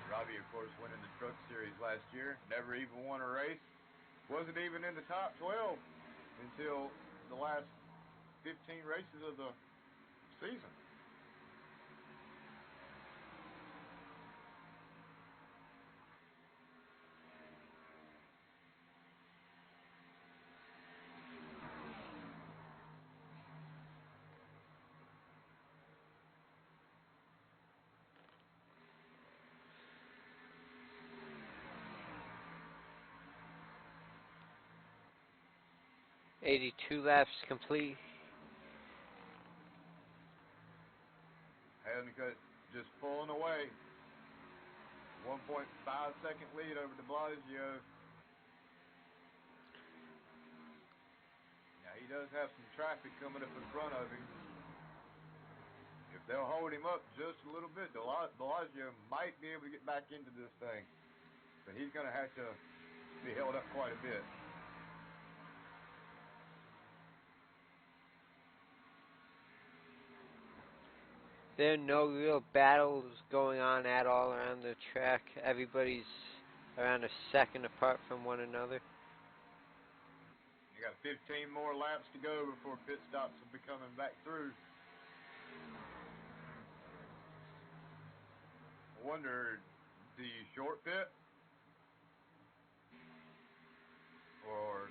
Robbie, of course, winning the Truck Series last year. Never even won a race. Wasn't even in the top 12 until the last 15 races of the season. 82 laps complete. Honeycutt just pulling away. 1.5-second lead over de Blasio. Now he does have some traffic coming up in front of him. If they'll hold him up just a little bit, de Blasio might be able to get back into this thing. But he's going to have to be held up quite a bit. There are no real battles going on at all around the track. Everybody's around a second apart from one another. You got 15 more laps to go before pit stops will be coming back through. I wonder, do you short pit? Or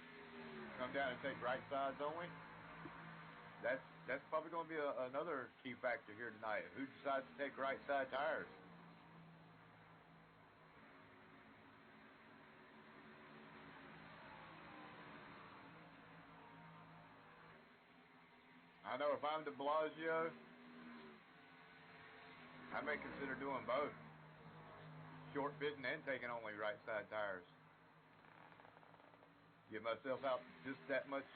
come down and take right sides only? That's probably going to be another key factor here tonight. Who decides to take right side tires? I know if I'm de Blasio, I may consider doing both. Short pitting and taking only right side tires. Get myself out just that much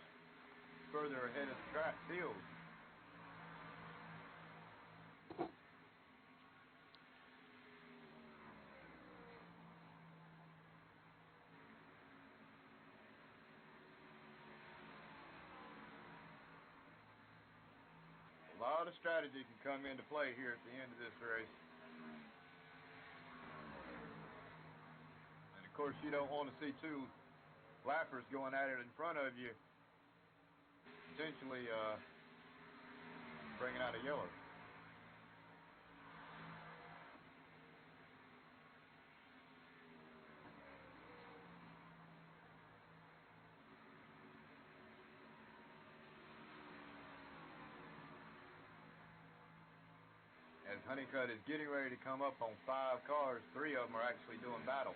further ahead of the track field. A lot of strategy can come into play here at the end of this race. And of course, you don't want to see two lappers going at it in front of you, potentially bringing out a yellow. As Honeycutt is getting ready to come up on 5 cars, 3 of them are actually doing battle.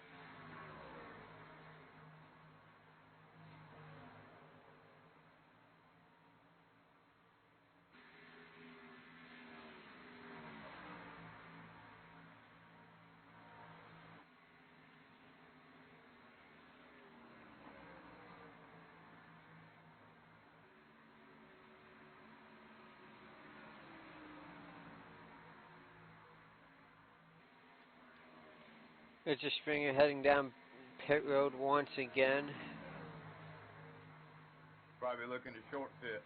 It's a Springer heading down pit road once again. Probably looking to short pit.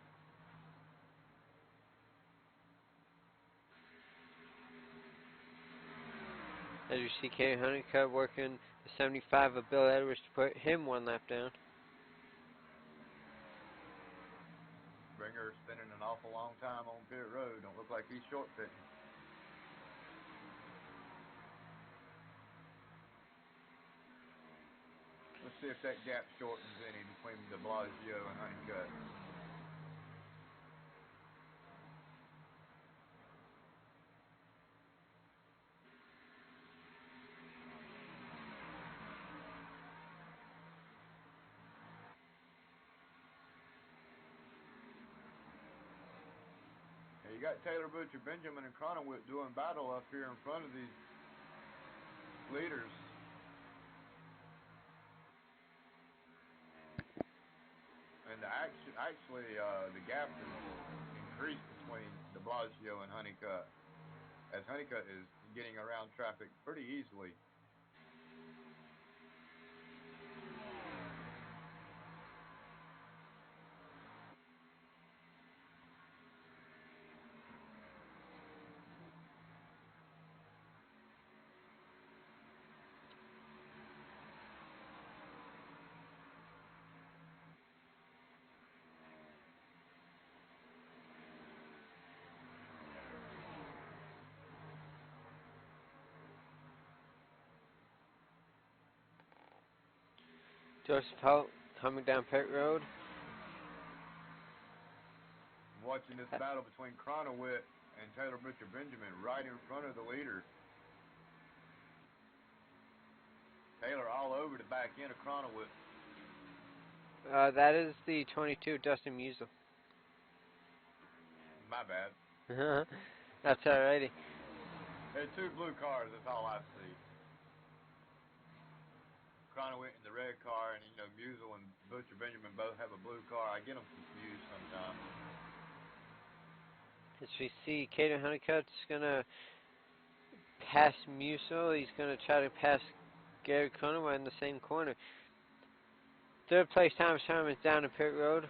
SGK Honeycutt working the 75 of Bill Edwards to put him 1 lap down. Springer spending an awful long time on pit road. Don't look like he's short pitting. Let's see if that gap shortens any between de Blasio and Honeycutt. Now you got Taylor Butcher, Benjamin, and Cronowit doing battle up here in front of these leaders. And actually, the gap is increased between de Blasio and Honeycutt, as Honeycutt is getting around traffic pretty easily. Joseph Holt coming down pit road. Watching this battle between Cronowit and Taylor Butcher Benjamin right in front of the leader. Taylor all over the back end of Cronowit. That is the 22 Dustin Musial. My bad. That's alrighty. There's two blue cars, that's all I see. Cronowit in the red car, and Musial and Butcher Benjamin both have a blue car. I get them confused sometimes. As we see, Caden Honeycutt's gonna pass Musial. He's gonna try to pass Gary Cronowit in the same corner. Third place Thomas Herman's down in pit road.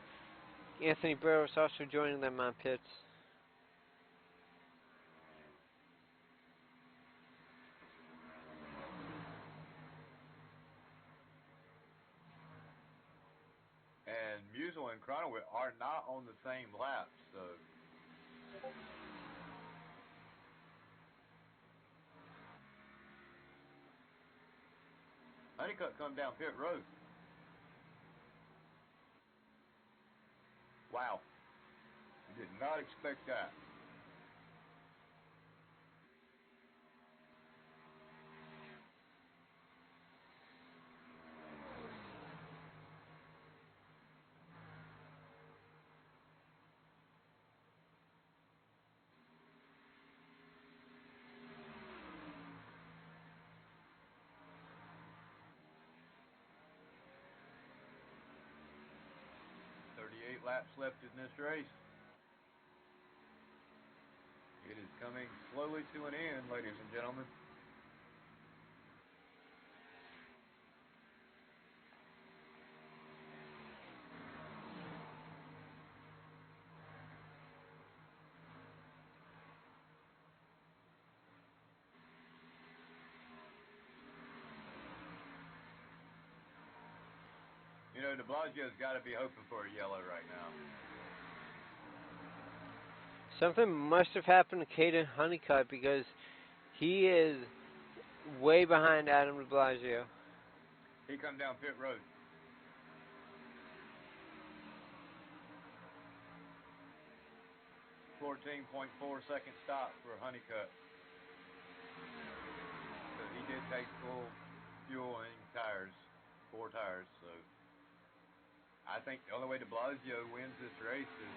Anthony Burrows also joining them on pits. And Musial and Cronowit are not on the same lap, so Honeycutt come down pit road. Wow. Did not expect that. Laps left in this race. It is coming slowly to an end, ladies and gentlemen. De Blasio's got to be hoping for a yellow right now. Something must have happened to Caden Honeycutt because he is way behind Adam de Blasio. He come down pit road. .4 second stop for Honeycutt. So he did take full fuel and tires, 4 tires. So I think the only way de Blasio wins this race is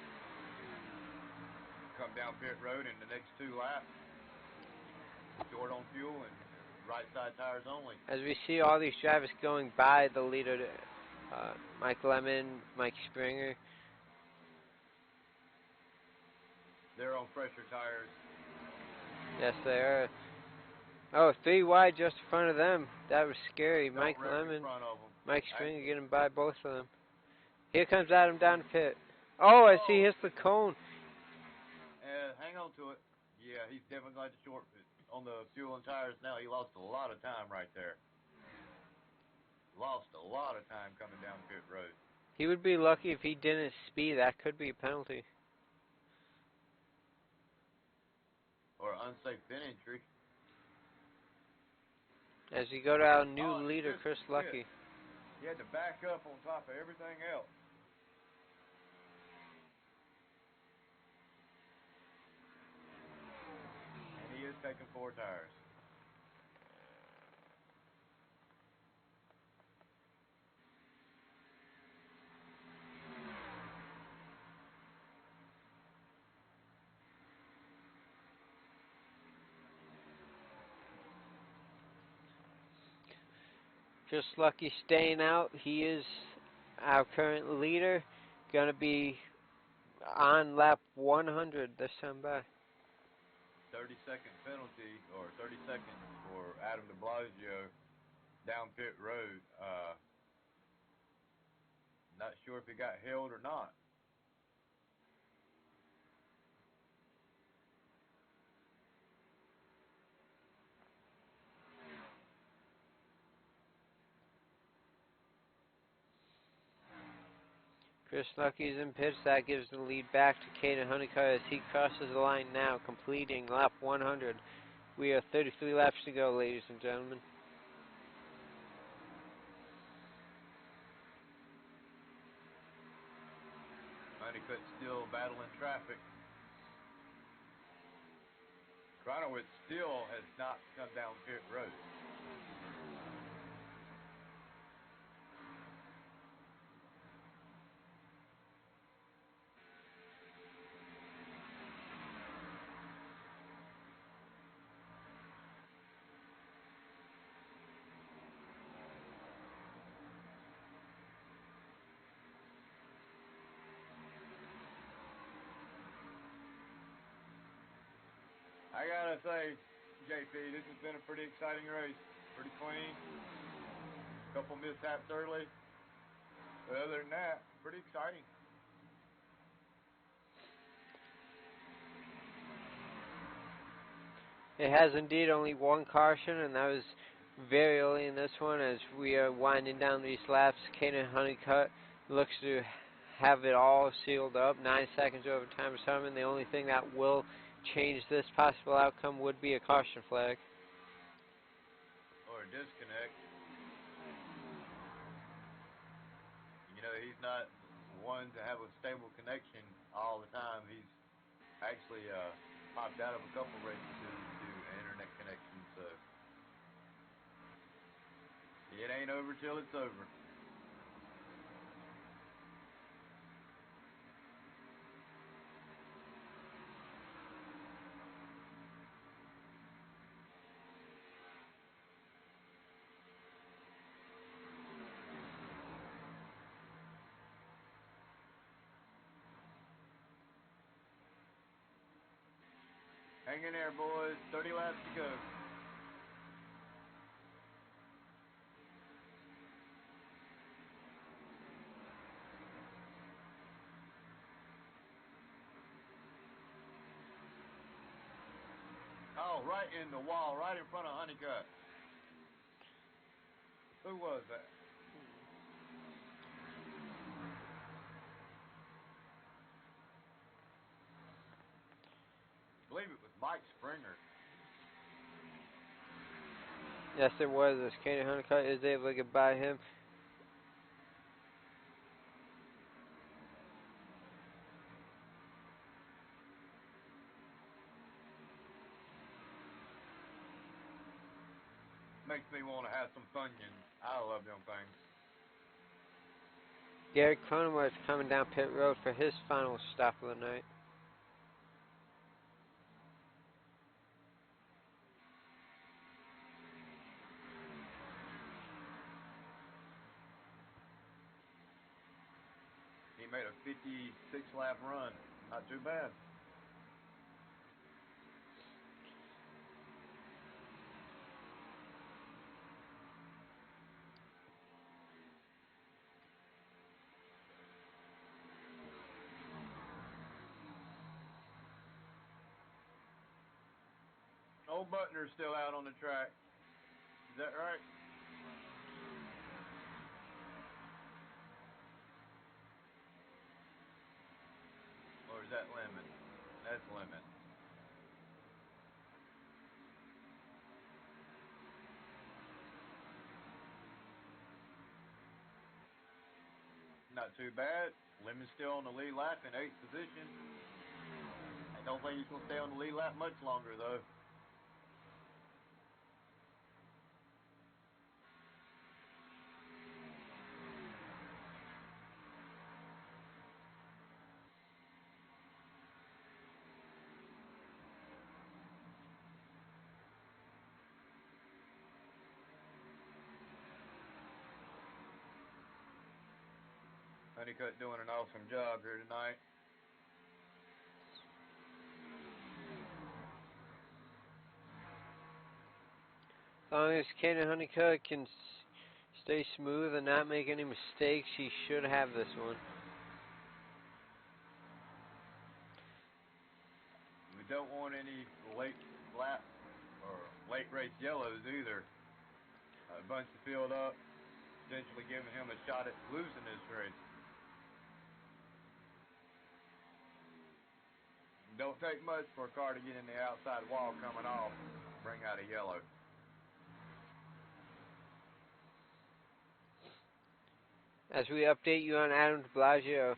come down pit road in the next 2 laps, short on fuel and right side tires only. As we see all these drivers going by the leader, Mike Lemon, Mike Springer. They're on fresher tires. Yes, they are. Oh, 3 wide just in front of them. That was scary. Don't Mike wreck Lemon, in front of them. Mike Springer getting by both of them. Here comes Adam down the pit. Oh, as he hits the cone. Hang on to it. Yeah, he's definitely got the short on the fuel and tires now. He lost a lot of time right there. Lost a lot of time coming down pit road. He would be lucky if he didn't speed. That could be a penalty. Or unsafe pit entry. As we go to our new leader, Chris Lucky. He had to back up on top of everything else. And he is taking 4 tires. Chris Lucky staying out. He is our current leader. Going to be on lap 100 this time by. 30-second penalty, or 30 seconds for Adam de Blasio down pit road. Not sure if he got held or not. Chris Lucky's in pits. That gives the lead back to Caden Honeycutt as he crosses the line now, completing lap 100. We have 33 laps to go, ladies and gentlemen. Honeycutt still battling traffic. Cronowit still has not come down pit road. I gotta say, JP, this has been a pretty exciting race. Pretty clean. Couple mishaps early. But other than that, pretty exciting. It has indeed only one caution, and that was very early in this one. As we are winding down these laps, Caden Honeycutt looks to have it all sealed up. 9 seconds over time assignment. The only thing that will change this possible outcome would be a caution flag. Or a disconnect. You know, he's not one to have a stable connection all the time. He's actually popped out of a couple races due to internet connection, so it ain't over till it's over. Hang in there, boys. 30 laps to go. Oh, right in the wall, right in front of Honeycutt. Who was that? I believe it was Mike Springer. Yes, it was. As Caden Honeycutt is able to get by him. Makes me want to have some Funyuns. I love them things. Garrett Cronenworth coming down pit road for his final stop of the night. He made a 56-lap run. Not too bad. Old Butner's still out on the track. Is that right? Or is that Lemon? That's Lemon. Not too bad. Lemon's still on the lead lap in 8th position. I don't think he's going to stay on the lead lap much longer, though. Honeycutt doing an awesome job here tonight. As long as Caden Honeycutt can stay smooth and not make any mistakes, he should have this one. We don't want any late lap or late race yellows either. A bunch to field up, potentially giving him a shot at losing this race. Don't take much for a car to get in the outside wall coming off, bring out a yellow. As we update you on Adam DeBlasio,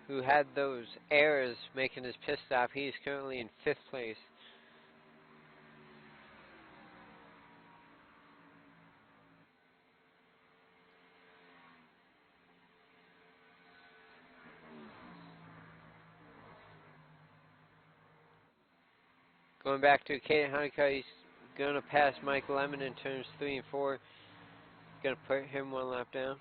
who had those errors making his pit stop, he is currently in 5th place. Going back to Caden Honeycutt, he's going to pass Mike Lemon in turns 3 and 4. Going to put him 1 lap down.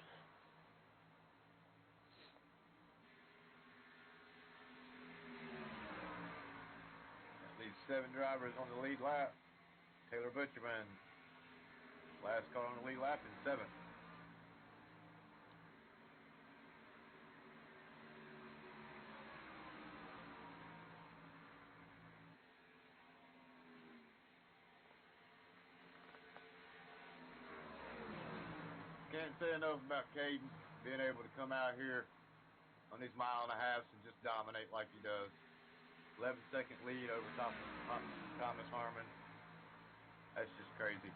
That leaves 7 drivers on the lead lap. Taylor Butcherman, last car on the lead lap in 7th. Can't say enough about Caden being able to come out here on these 1.5 miles and just dominate like he does. 11-second lead over top of Thomas Harmon. That's just crazy.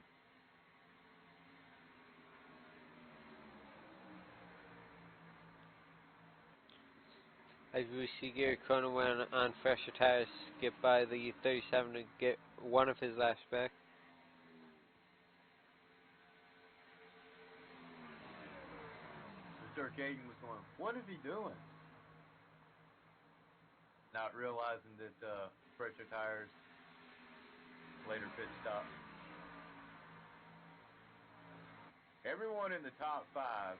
As we see Gary Cronin went on fresher tires, get by the 37 to get one of his laps back. Mr. Caden was going, what is he doing? Not realizing that fresher tires, later pit stop. Everyone in the top 5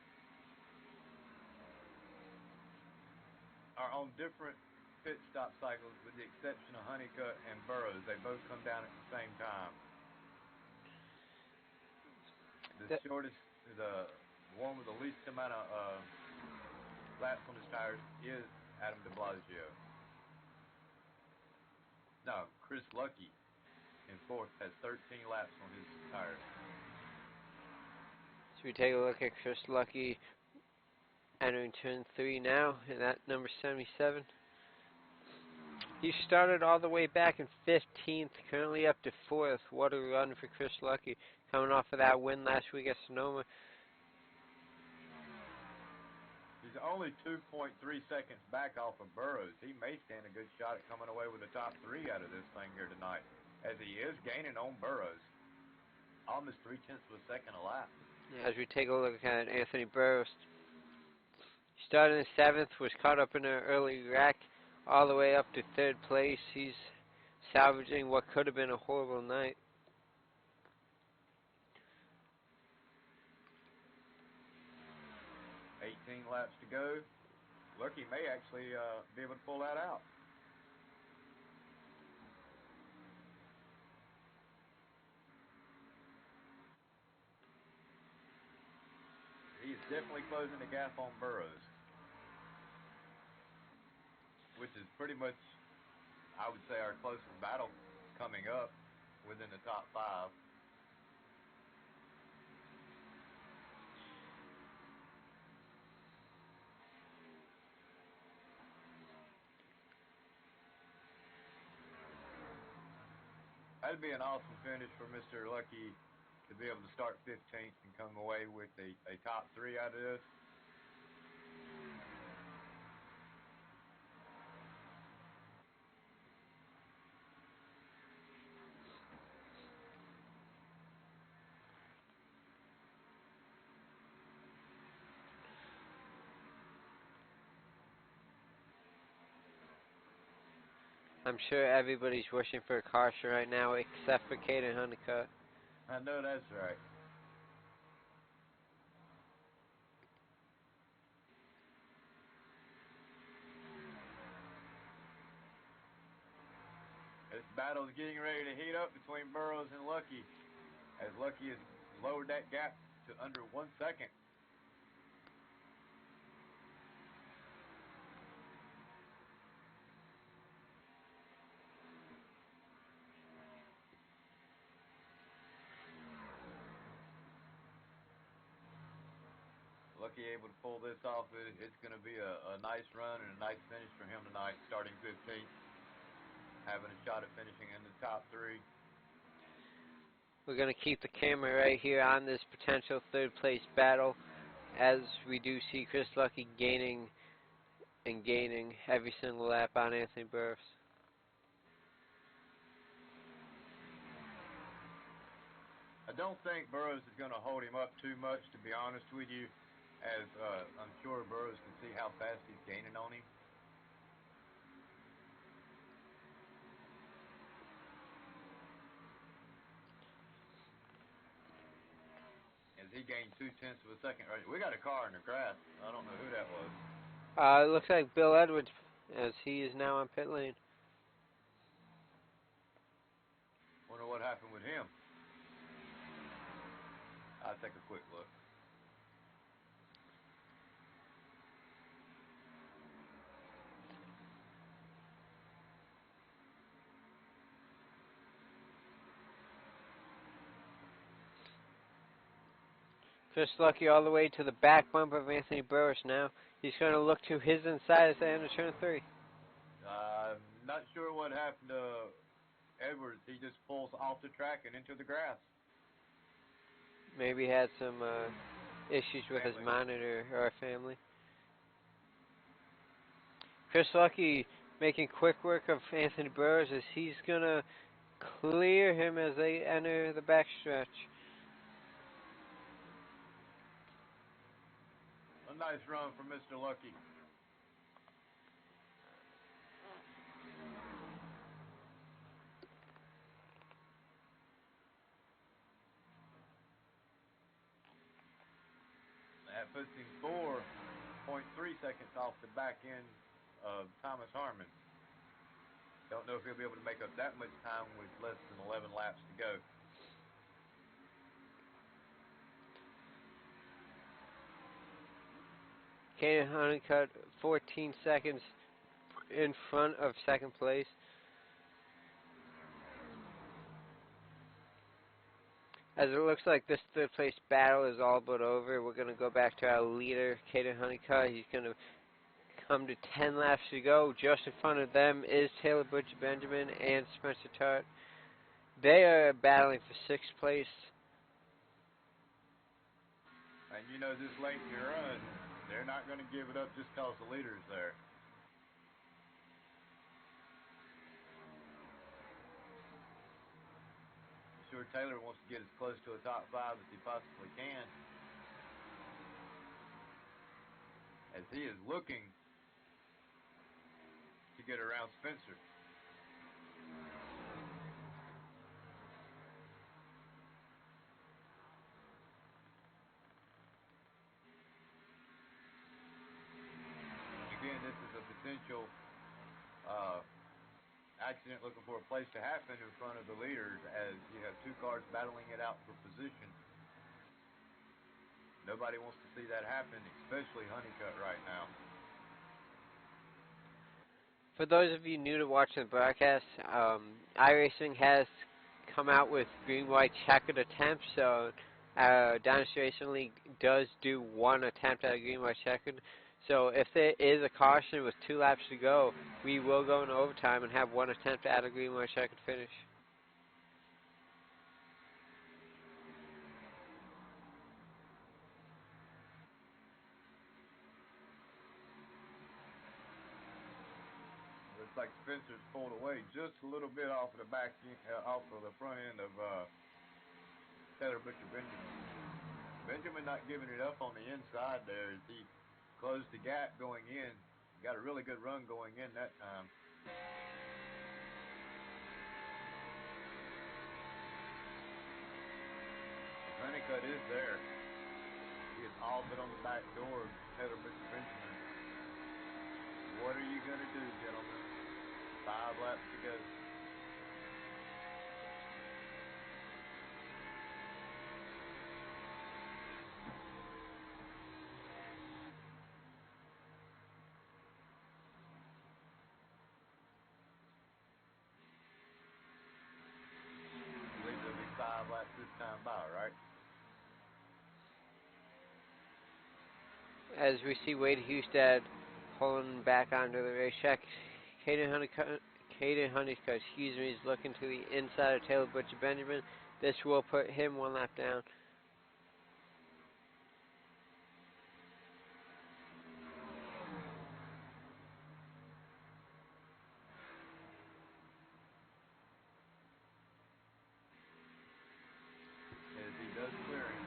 are on different pit stop cycles with the exception of Honeycutt and Burrows. They both come down at the same time. The shortest, the one with the least amount of laps on his tires is Adam de Blasio. No, Chris Lucky in 4th has 13 laps on his tires. So we take a look at Chris Lucky entering turn 3 now, and that number 77. He started all the way back in 15th, currently up to 4th. What a run for Chris Lucky, coming off of that win last week at Sonoma. He's only 2.3 seconds back off of Burrows. He may stand a good shot at coming away with the top 3 out of this thing here tonight, as he is gaining on Burrows. Almost 0.3 of a second a lap. As we take a look at Anthony Burrows, he started in 7th, was caught up in an early wreck, all the way up to 3rd place. He's salvaging what could have been a horrible night. Laps to go. Lucky may actually be able to pull that out. He's definitely closing the gap on Burrows, which is pretty much, I would say, our closest battle coming up within the top 5. That'd be an awesome finish for Mr. Lucky to be able to start 15th and come away with a top 3 out of this. I'm sure everybody's wishing for a caution right now, except for Caden Honeycutt. I know that's right. This battle is getting ready to heat up between Burrows and Lucky, as Lucky has lowered that gap to under 1 second. Lucky able to pull this off. It's going to be a nice run and a nice finish for him tonight, starting 15th, having a shot at finishing in the top 3. We're going to keep the camera right here on this potential 3rd place battle, as we do see Chris Lucky gaining and gaining every single lap on Anthony Burrows. I don't think Burrows is going to hold him up too much, to be honest with you, as I'm sure Burrows can see how fast he's gaining on him. As he gained 0.2 of a second. Right, we got a car in the grass. I don't know who that was. It looks like Bill Edwards, as he is now on pit lane. happened with him. I'll take a quick look. Chris Lucky all the way to the back bumper of Anthony Burris now. He's going to look to his inside as they enter turn 3. Not sure what happened to Edwards. He just pulls off the track and into the grass. Maybe he had some issues with his monitor or family. Chris Lucky making quick work of Anthony Burris as he's going to clear him as they enter the backstretch. A nice run from Mr. Lucky. That puts him 4.3 seconds off the back end of Thomas Harmon. Don't know if he'll be able to make up that much time with less than 11 laps to go. Caden Honeycutt 14 seconds in front of second place. As it looks like this third place battle is all but over, we're going to go back to our leader, Caden Honeycutt. He's going to come to 10 laps to go. Just in front of them is Taylor Butcher Benjamin and Spencer Tart. They are battling for 6th place. And you know, this late in the run, they're not going to give it up just because the leader's there. Sure, Taylor wants to get as close to a top 5 as he possibly can, as he is looking to get around Spencer. Again, this is a potential accident looking for a place to happen in front of the leaders, as you have 2 cars battling it out for position. Nobody wants to see that happen, especially Honeycutt right now. For those of you new to watching the broadcast, iRacing has come out with green-white checkered attempts, so Dynasty Racing League does do 1 attempt at a green-white checkered. So if there is a caution with 2 laps to go, we will go into overtime and have 1 attempt at a green-white checkered finish. Looks like Spencer's pulled away just a little bit off of the off of the front end of Taylor Butcher Benjamin. Benjamin not giving it up on the inside there as he closed the gap going in. Got a really good run going in that time. Honeycutt is there. He is all but on the back door of Taylor Butcher Benjamin. What are you going to do, gentlemen? 5 laps to go. I believe there'll be 5 laps this time by, right? As we see Wade Hustad pulling back onto the racetrack, Caden Honeycutt, is looking to the inside of Taylor Butcher Benjamin. This will put him 1 lap down. As he does clear him.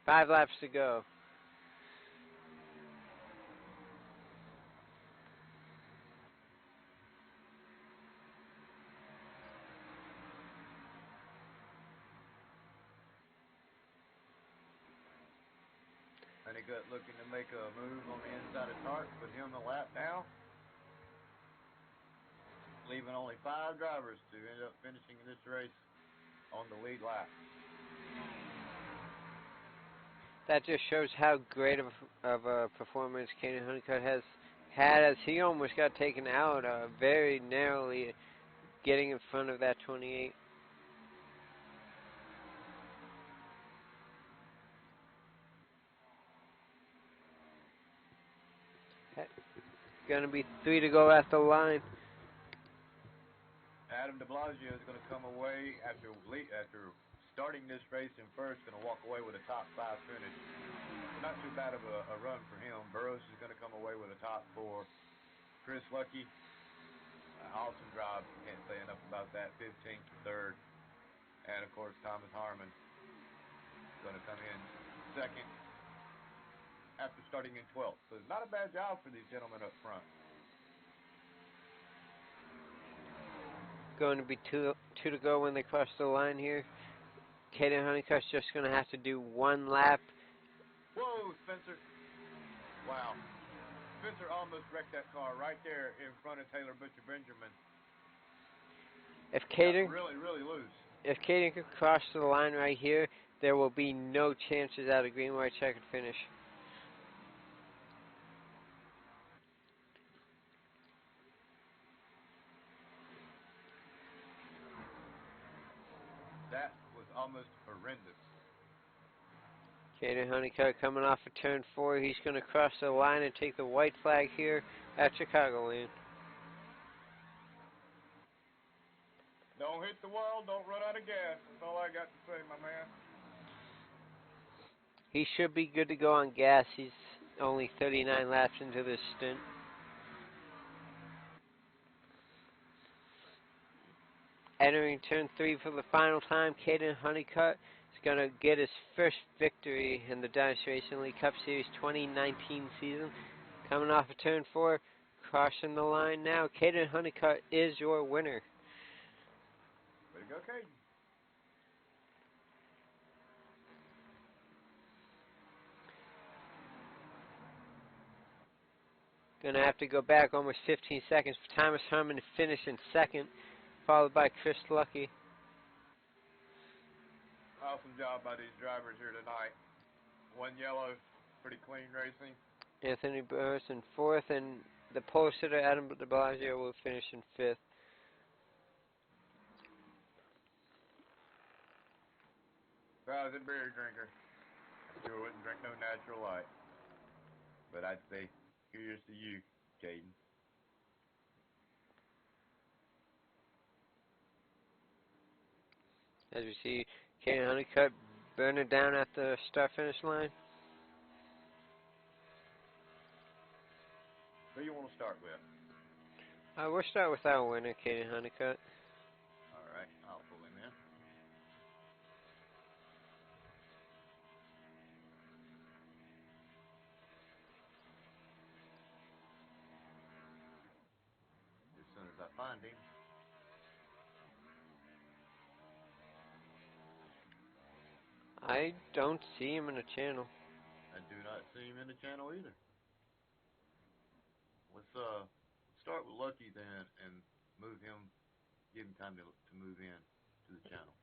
5 laps to go. Honeycutt looking to make a move on the inside of Tart, put him a lap down. leaving only 5 drivers to end up finishing this race on the lead lap. That just shows how great of a performance Caden Honeycutt has had, as he almost got taken out very narrowly, getting in front of that 28. Going to be 3 to go at the line. Adam de Blasio is going to come away after starting this race in first, going to walk away with a top 5 finish. Not too bad of a run for him. Burroughs is going to come away with a top 4. Chris Lucky, awesome job. Can't say enough about that. 15th, third. And, of course, Thomas Harmon is going to come in second after starting in 12th. So it's not a bad job for these gentlemen up front. Going to be two to go when they cross the line here. Caden Honeycutt's just going to have to do 1 lap. Whoa, Spencer. Wow. Spencer almost wrecked that car right there in front of Taylor Butcher Benjamin. If Caden really loose. If Caden could cross the line right here, there will be no chances at a green, white, checkered finish. That was almost horrendous. Caden Honeycutt coming off of turn 4. He's going to cross the line and take the white flag here at Chicagoland. Don't hit the wall, don't run out of gas. That's all I got to say, my man. He should be good to go on gas. He's only 39 laps into this stint. Entering turn 3 for the final time, Caden Honeycutt is going to get his first victory in the Dynasty Racing League Cup Series 2019 season. Coming off of turn 4, crossing the line now. Caden Honeycutt is your winner. Way to go, Caden. Going to have to go back almost 15 seconds for Thomas Harmon to finish in second, followed by Chris Lucky. Awesome job by these drivers here tonight. 1 yellow, pretty clean racing. Anthony Burris in 4th, and the pole sitter Adam de Blasio will finish in 5th. If I was a beer drinker, I sure wouldn't drink no natural light. But I'd say, here's to you, Caden. As we see Caden Honeycutt burning down at the start-finish line. Who you want to start with? We'll start with our winner, Caden Honeycutt. All right, I'll pull him in. As soon as I find him. I don't see him in the channel. I do not see him in the channel either. Let's start with Lucky then and move him, give him time to move in to the channel.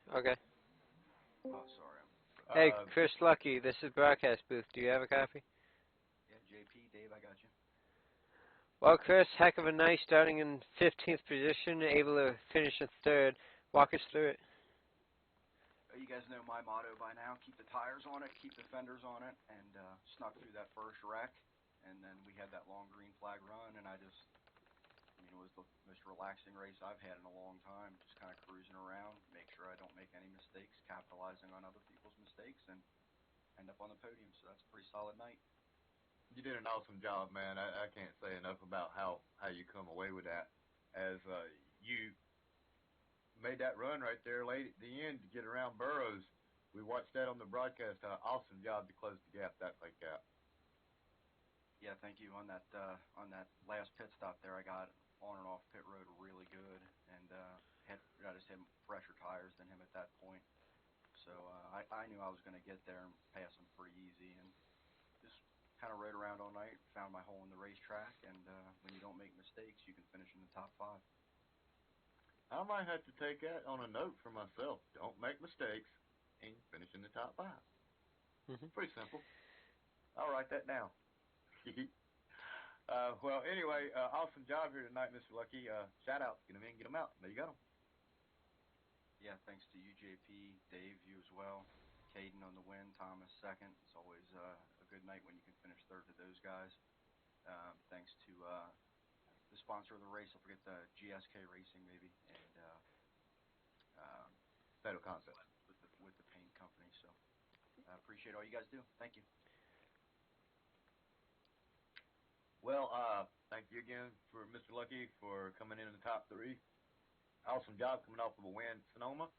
Okay. Oh, sorry. Hey, Chris Lucky, this is Broadcast Booth. Do you have a copy? Yeah, JP, Dave, I got you. Well, Chris, heck of a night, starting in 15th position, able to finish in 3rd. Walk us through it. You guys know my motto by now, keep the tires on it, keep the fenders on it, and snuck through that first wreck. And then we had that long green flag run, and I just, it was the most relaxing race I've had in a long time. Just kind of cruising around, make sure I don't make any mistakes, capitalizing on other people's mistakes, and end up on the podium. So that's a pretty solid night. You did an awesome job, man. I can't say enough about how you come away with that. As you made that run right there late at the end to get around Burroughs. We watched that on the broadcast. Awesome job to close the gap, that late gap. Yeah, thank you. On that last pit stop there, I got on and off pit road really good, and I just had fresher tires than him at that point. So I knew I was going to get there and pass him pretty easy, and just kind of rode around all night, found my hole in the racetrack, and when you don't make mistakes, you can finish in the top 5. I might have to take that on a note for myself. Don't make mistakes and finish in the top 5. Pretty simple. I'll write that down. Well, anyway, awesome job here tonight, Mr. Lucky. Shout outs. Get them in, get them out. There you go. Yeah, thanks to you, JP, Dave, you as well. Caden on the win, Thomas second. It's always a good night when you can finish third to those guys. Thanks to the sponsor of the race, I forget the GSK Racing maybe, and Fatal Concept with the paint company. So I appreciate all you guys do. Thank you. Well, thank you again for Mr. Lucky for coming in the top 3. Awesome job coming off of a win at Sonoma.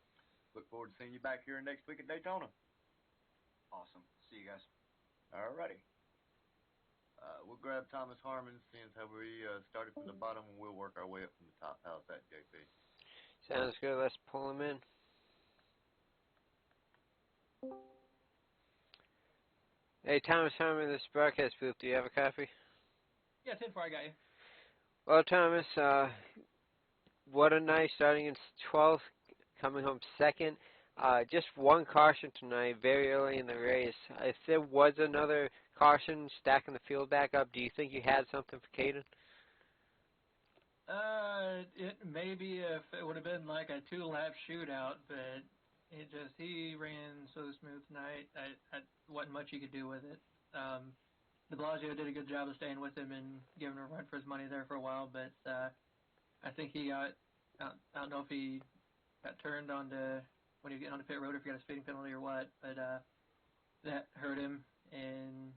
Look forward to seeing you back here next week at Daytona. Awesome. See you guys. Alrighty. We'll grab Thomas Harmon, since how we started from the bottom, and we'll work our way up from the top. How's that, JP? Sounds good. Let's pull him in. Hey, Thomas Harmon, this is broadcast booth. Do you have a copy? Yeah, 10-4, I got you. Well, Thomas, what a night, starting in 12th, coming home second. Just one caution tonight, very early in the race. If there was another caution stacking the field back up, do you think you had something for Caden? It maybe if it would have been like a 2-lap shootout, but he ran so smooth tonight. I wasn't much you could do with it. De Blasio did a good job of staying with him and giving him a run for his money there for a while, but I think he got, I don't know if he got turned onto, when he was getting on the pit road, if he got a speeding penalty or what, but that hurt him, and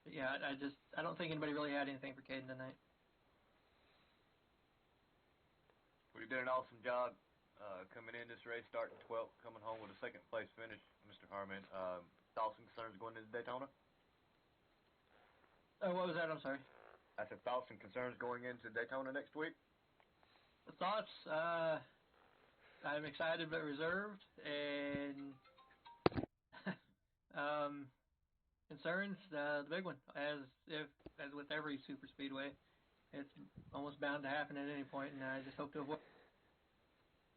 yeah, I don't think anybody really had anything for Caden tonight. Well, you did an awesome job coming in this race, starting 12th, coming home with a second place finish, Mr. Harmon. Thoughts and concerns going into Daytona? What was that? I'm sorry. I said thoughts and concerns going into Daytona next week? The thoughts, I'm excited but reserved, and concerns, the big one, as with every super speedway, it's almost bound to happen at any point, and I just hope to avoid.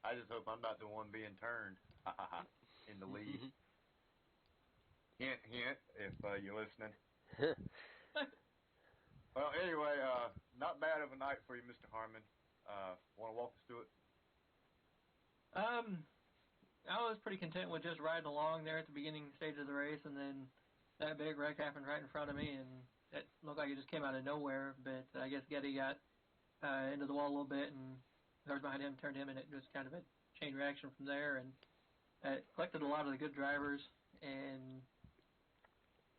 I just hope I'm not the one being turned in the lead. Hint, hint, if you're listening. Well, anyway, not bad of a night for you, Mr. Harmon. Want to walk us through it? I was pretty content with just riding along there at the beginning stage of the race, and then that big wreck happened right in front of me, and it looked like it just came out of nowhere, but I guess Getty got into the wall a little bit, and cars behind him turned him, and it was kind of a chain reaction from there, and it collected a lot of the good drivers, and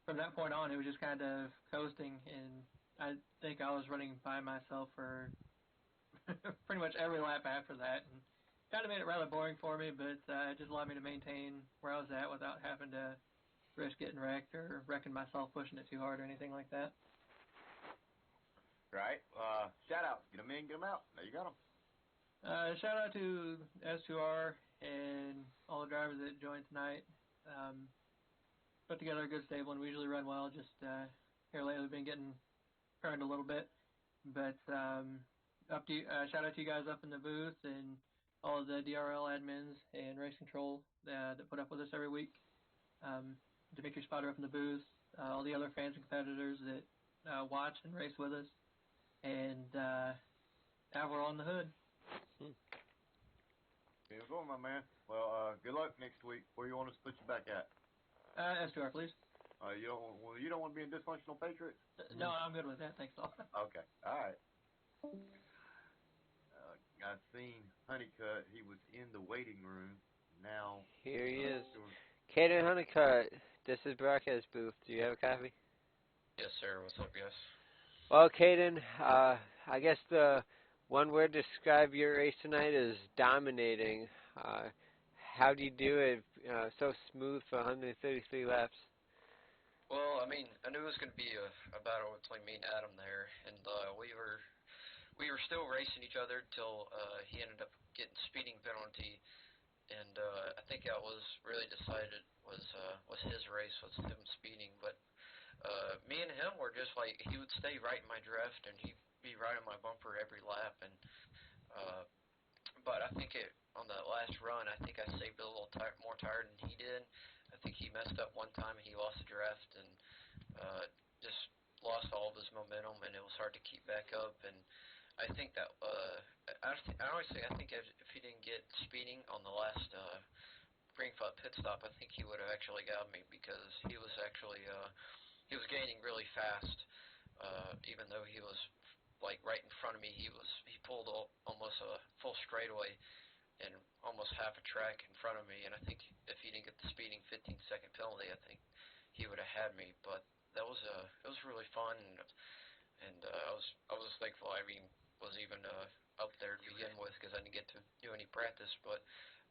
from that point on, it was just kind of coasting, and I think I was running by myself for pretty much every lap after that, and kind of made it rather boring for me, but it just allowed me to maintain where I was at without having to risk getting wrecked or wrecking myself pushing it too hard or anything like that. Right. Shout outs. Get them in, get them out. There you got them. Shout out to S2R and all the drivers that joined tonight. Put together a good stable, and we usually run well. Just here lately, we've been getting burned a little bit. But up to you, shout out to you guys up in the booth and all of the DRL admins and race control that put up with us every week. Dimitri Spotter up in the booth, all the other fans and competitors that watch and race with us, and now we're on the hood. Beautiful, my man. Well, good luck next week. Where you want us to put you back at? S2R, please. You don't want to be in Dysfunctional Patriots? No, I'm good with that. Thanks, all. Okay. All right. I've seen Honeycutt. He was in the waiting room. Now Here he is. Caden Honeycutt, this is broadcast booth. Do you have a copy? Yes, sir. What's up, guys? Well, Caden, I guess the one word to describe your race tonight is dominating. How do you do it so smooth for 133 laps? Well, I mean, I knew it was going to be a battle between me and Adam there, and we were still racing each other until he ended up getting speeding penalty, and I think that was really decided was his race, was him speeding. But me and him were just like, he would stay right in my drift, and he'd be right in my bumper every lap, and uh, but I think on that last run, I think I saved a little more tire than he did. I think he messed up one time and he lost the draft and just lost all of his momentum, and it was hard to keep back up. And I think that I always say I think if he didn't get speeding on the last green flag pit stop, I think he would have actually got me because he was actually he was gaining really fast, even though he was like right in front of me. He pulled almost a full straightaway and almost half a track in front of me. And I think if he didn't get the speeding 15-second penalty, I think he would have had me. But that was it was really fun, and I was thankful I was even up there to begin with because I didn't get to do any practice. But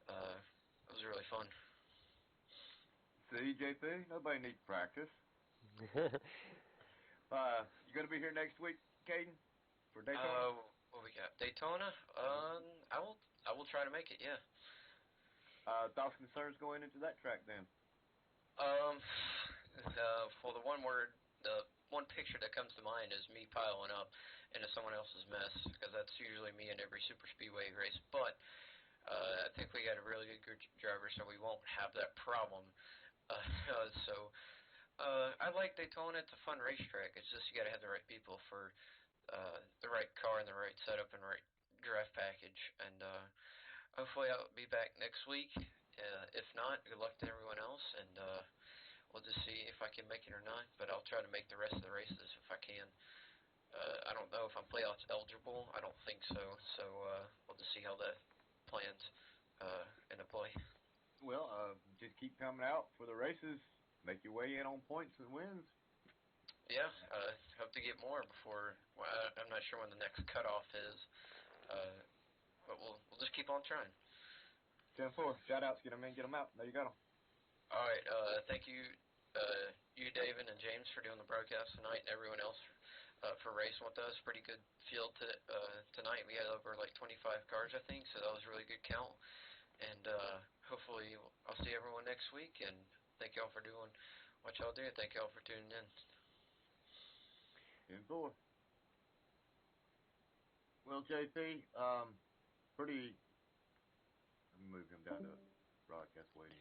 it was really fun. See, JP, nobody needs practice. You gonna be here next week, Caden, for Daytona? What we got? Daytona? I will try to make it. Yeah. Thoughts and concerns going into that track then? For the one picture that comes to mind is me piling up into someone else's mess because that's usually me in every super speedway race. But I think we got a really good driver, so we won't have that problem. I like Daytona. It's a fun racetrack. It's just you got to have the right people for the right car and the right setup and right draft package. And hopefully I'll be back next week. If not, good luck to everyone else, and we'll just see if I can make it or not. But I'll try to make the rest of the races if I can. I don't know if I'm playoffs eligible. I don't think so. So we'll just see how that plans into play. Well, just keep coming out for the races. Make your way in on points and wins. Yeah, hope to get more before. Well, I'm not sure when the next cutoff is, but we'll just keep on trying. 10-4. Shout outs, get them in, get them out. There you go. All right, thank you, David and James, for doing the broadcast tonight, and everyone else for racing with us. Pretty good field tonight. We had over like 25 cars, I think, so that was a really good count. And hopefully I'll see everyone next week, and thank y'all for doing what y'all do. Thank y'all for tuning in. 10-4. Well, JP, pretty. Let me move him down to broadcast waiting.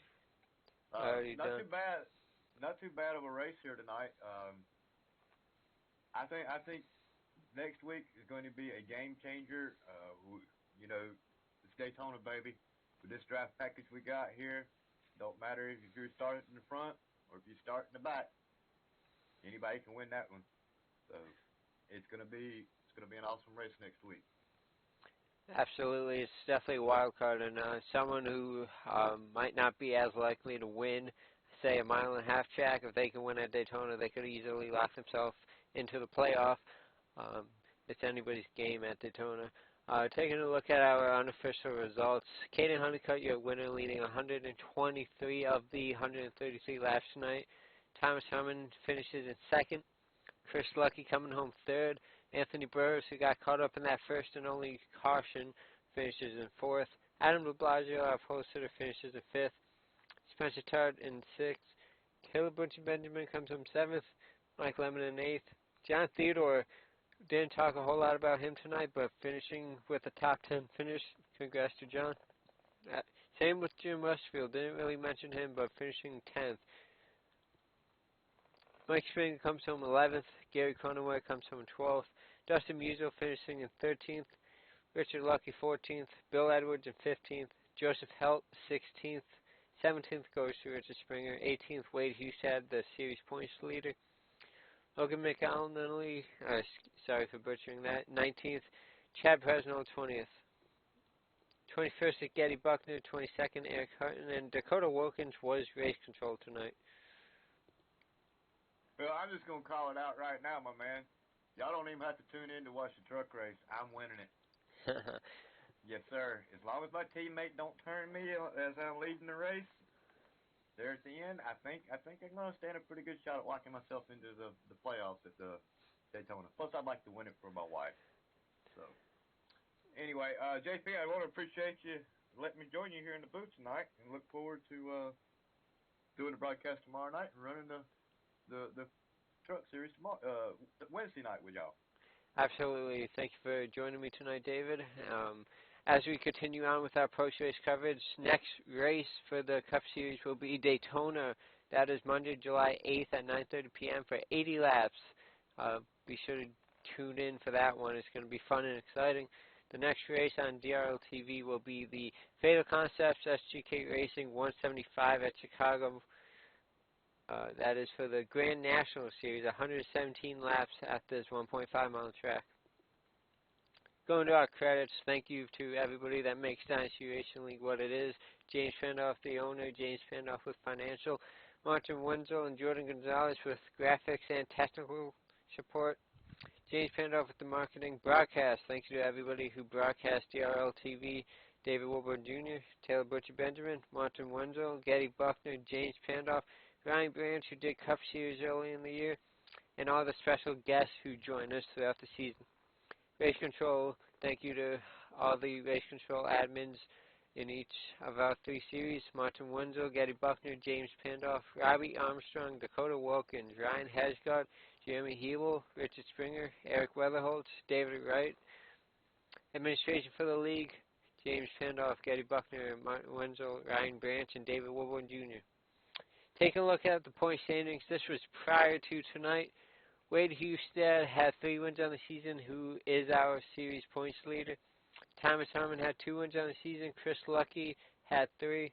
Not too bad. Not too bad of a race here tonight. I think next week is going to be a game changer. You know, it's Daytona, baby. With this draft package we got here, don't matter if you start in the front or if you start in the back. Anybody can win that one. So it's gonna be an awesome race next week. Absolutely, it's definitely a wild card, and someone who might not be as likely to win, say, a mile-and-a-half track. If they can win at Daytona, they could easily lock themselves into the playoff. It's anybody's game at Daytona. Taking a look at our unofficial results, Caden Honeycutt, your winner, leading 123 of the 133 laps tonight. Thomas Herman finishes in second. Chris Lucky coming home third. Anthony Burris, who got caught up in that first and only caution, finishes in fourth. Adam DeBlasio, our post hitter, finishes in fifth. Spencer Tart in sixth. Caleb Butchie Benjamin comes home seventh. Mike Lemon in eighth. John Theodore, didn't talk a whole lot about him tonight, but finishing with a top 10 finish. Congrats to John. Same with Jim Westfield. Didn't really mention him, but finishing 10th. Mike Springer comes home 11th. Gary Conaway comes home 12th. Dustin Musil finishing in 13th. Richard Lucky 14th. Bill Edwards in 15th. Joseph Helt 16th. 17th goes to Richard Springer. 18th Wade Husad, the series points leader. Logan McAllen, sorry for butchering that, 19th. Chad Presnell 20th. 21st is Getty Buckner. 22nd Eric Hutton. And Dakota Wilkins was race control tonight. Well, I'm just going to call it out right now, my man. Y'all don't even have to tune in to watch the truck race. I'm winning it. Yes, sir. As long as my teammate don't turn me as I'm leading the race, there at the end, I think I'm going to stand a pretty good shot at locking myself into the playoffs at the Daytona. Plus, I'd like to win it for my wife. So, anyway, JP, I want to appreciate you letting me join you here in the booth tonight, and look forward to doing the broadcast tomorrow night and running the Truck Series Wednesday night with y'all. Absolutely. Thank you for joining me tonight, David. As we continue on with our post-race coverage, next race for the Cup Series will be Daytona. That is Monday, July 8th at 9:30 p.m. for 80 laps. Be sure to tune in for that one. It's going to be fun and exciting. The next race on DRL TV will be the Fatal Concepts SGK Racing 175 at Chicago. That is for the Grand National Series, 117 laps at this 1.5-mile track. Going to our credits, thank you to everybody that makes Dynasty Racing League what it is. James Fendoff, the owner, James Fendoff with financial, Martin Wenzel and Jordan Gonzalez with graphics and technical support, James Fendoff with the marketing. Broadcast, thank you to everybody who broadcast DRL TV, David Wilburn Jr., Taylor Butcher Benjamin, Martin Wenzel, Getty Buckner, James Fendoff, Ryan Branch, who did Cup Series early in the year, and all the special guests who joined us throughout the season. Race Control, thank you to all the Race Control admins in each of our 3 series, Martin Wenzel, Getty Buckner, James Pandoff, Robbie Armstrong, Dakota Wilkins, Ryan Hesgard, Jeremy Hebel, Richard Springer, Eric Weatherholtz, David Wright. Administration for the league, James Pandoff, Getty Buckner, Martin Wenzel, Ryan Branch, and David Wilburn Jr. Taking a look at the point standings, this was prior to tonight. Wade Hustad had 3 wins on the season, who is our series points leader. Thomas Harmon had 2 wins on the season. Chris Lucky had 3.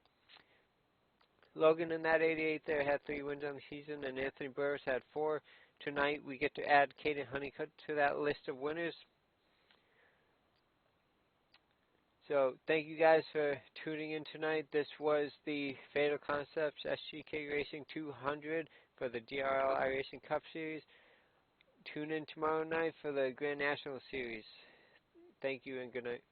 Logan in that 88 there had 3 wins on the season, and Anthony Burris had 4. Tonight we get to add Caden Honeycutt to that list of winners. So thank you guys for tuning in tonight. This was the Fatal Concepts SGK Racing 200 for the DRL iRacing Cup Series. Tune in tomorrow night for the Grand National Series. Thank you and good night.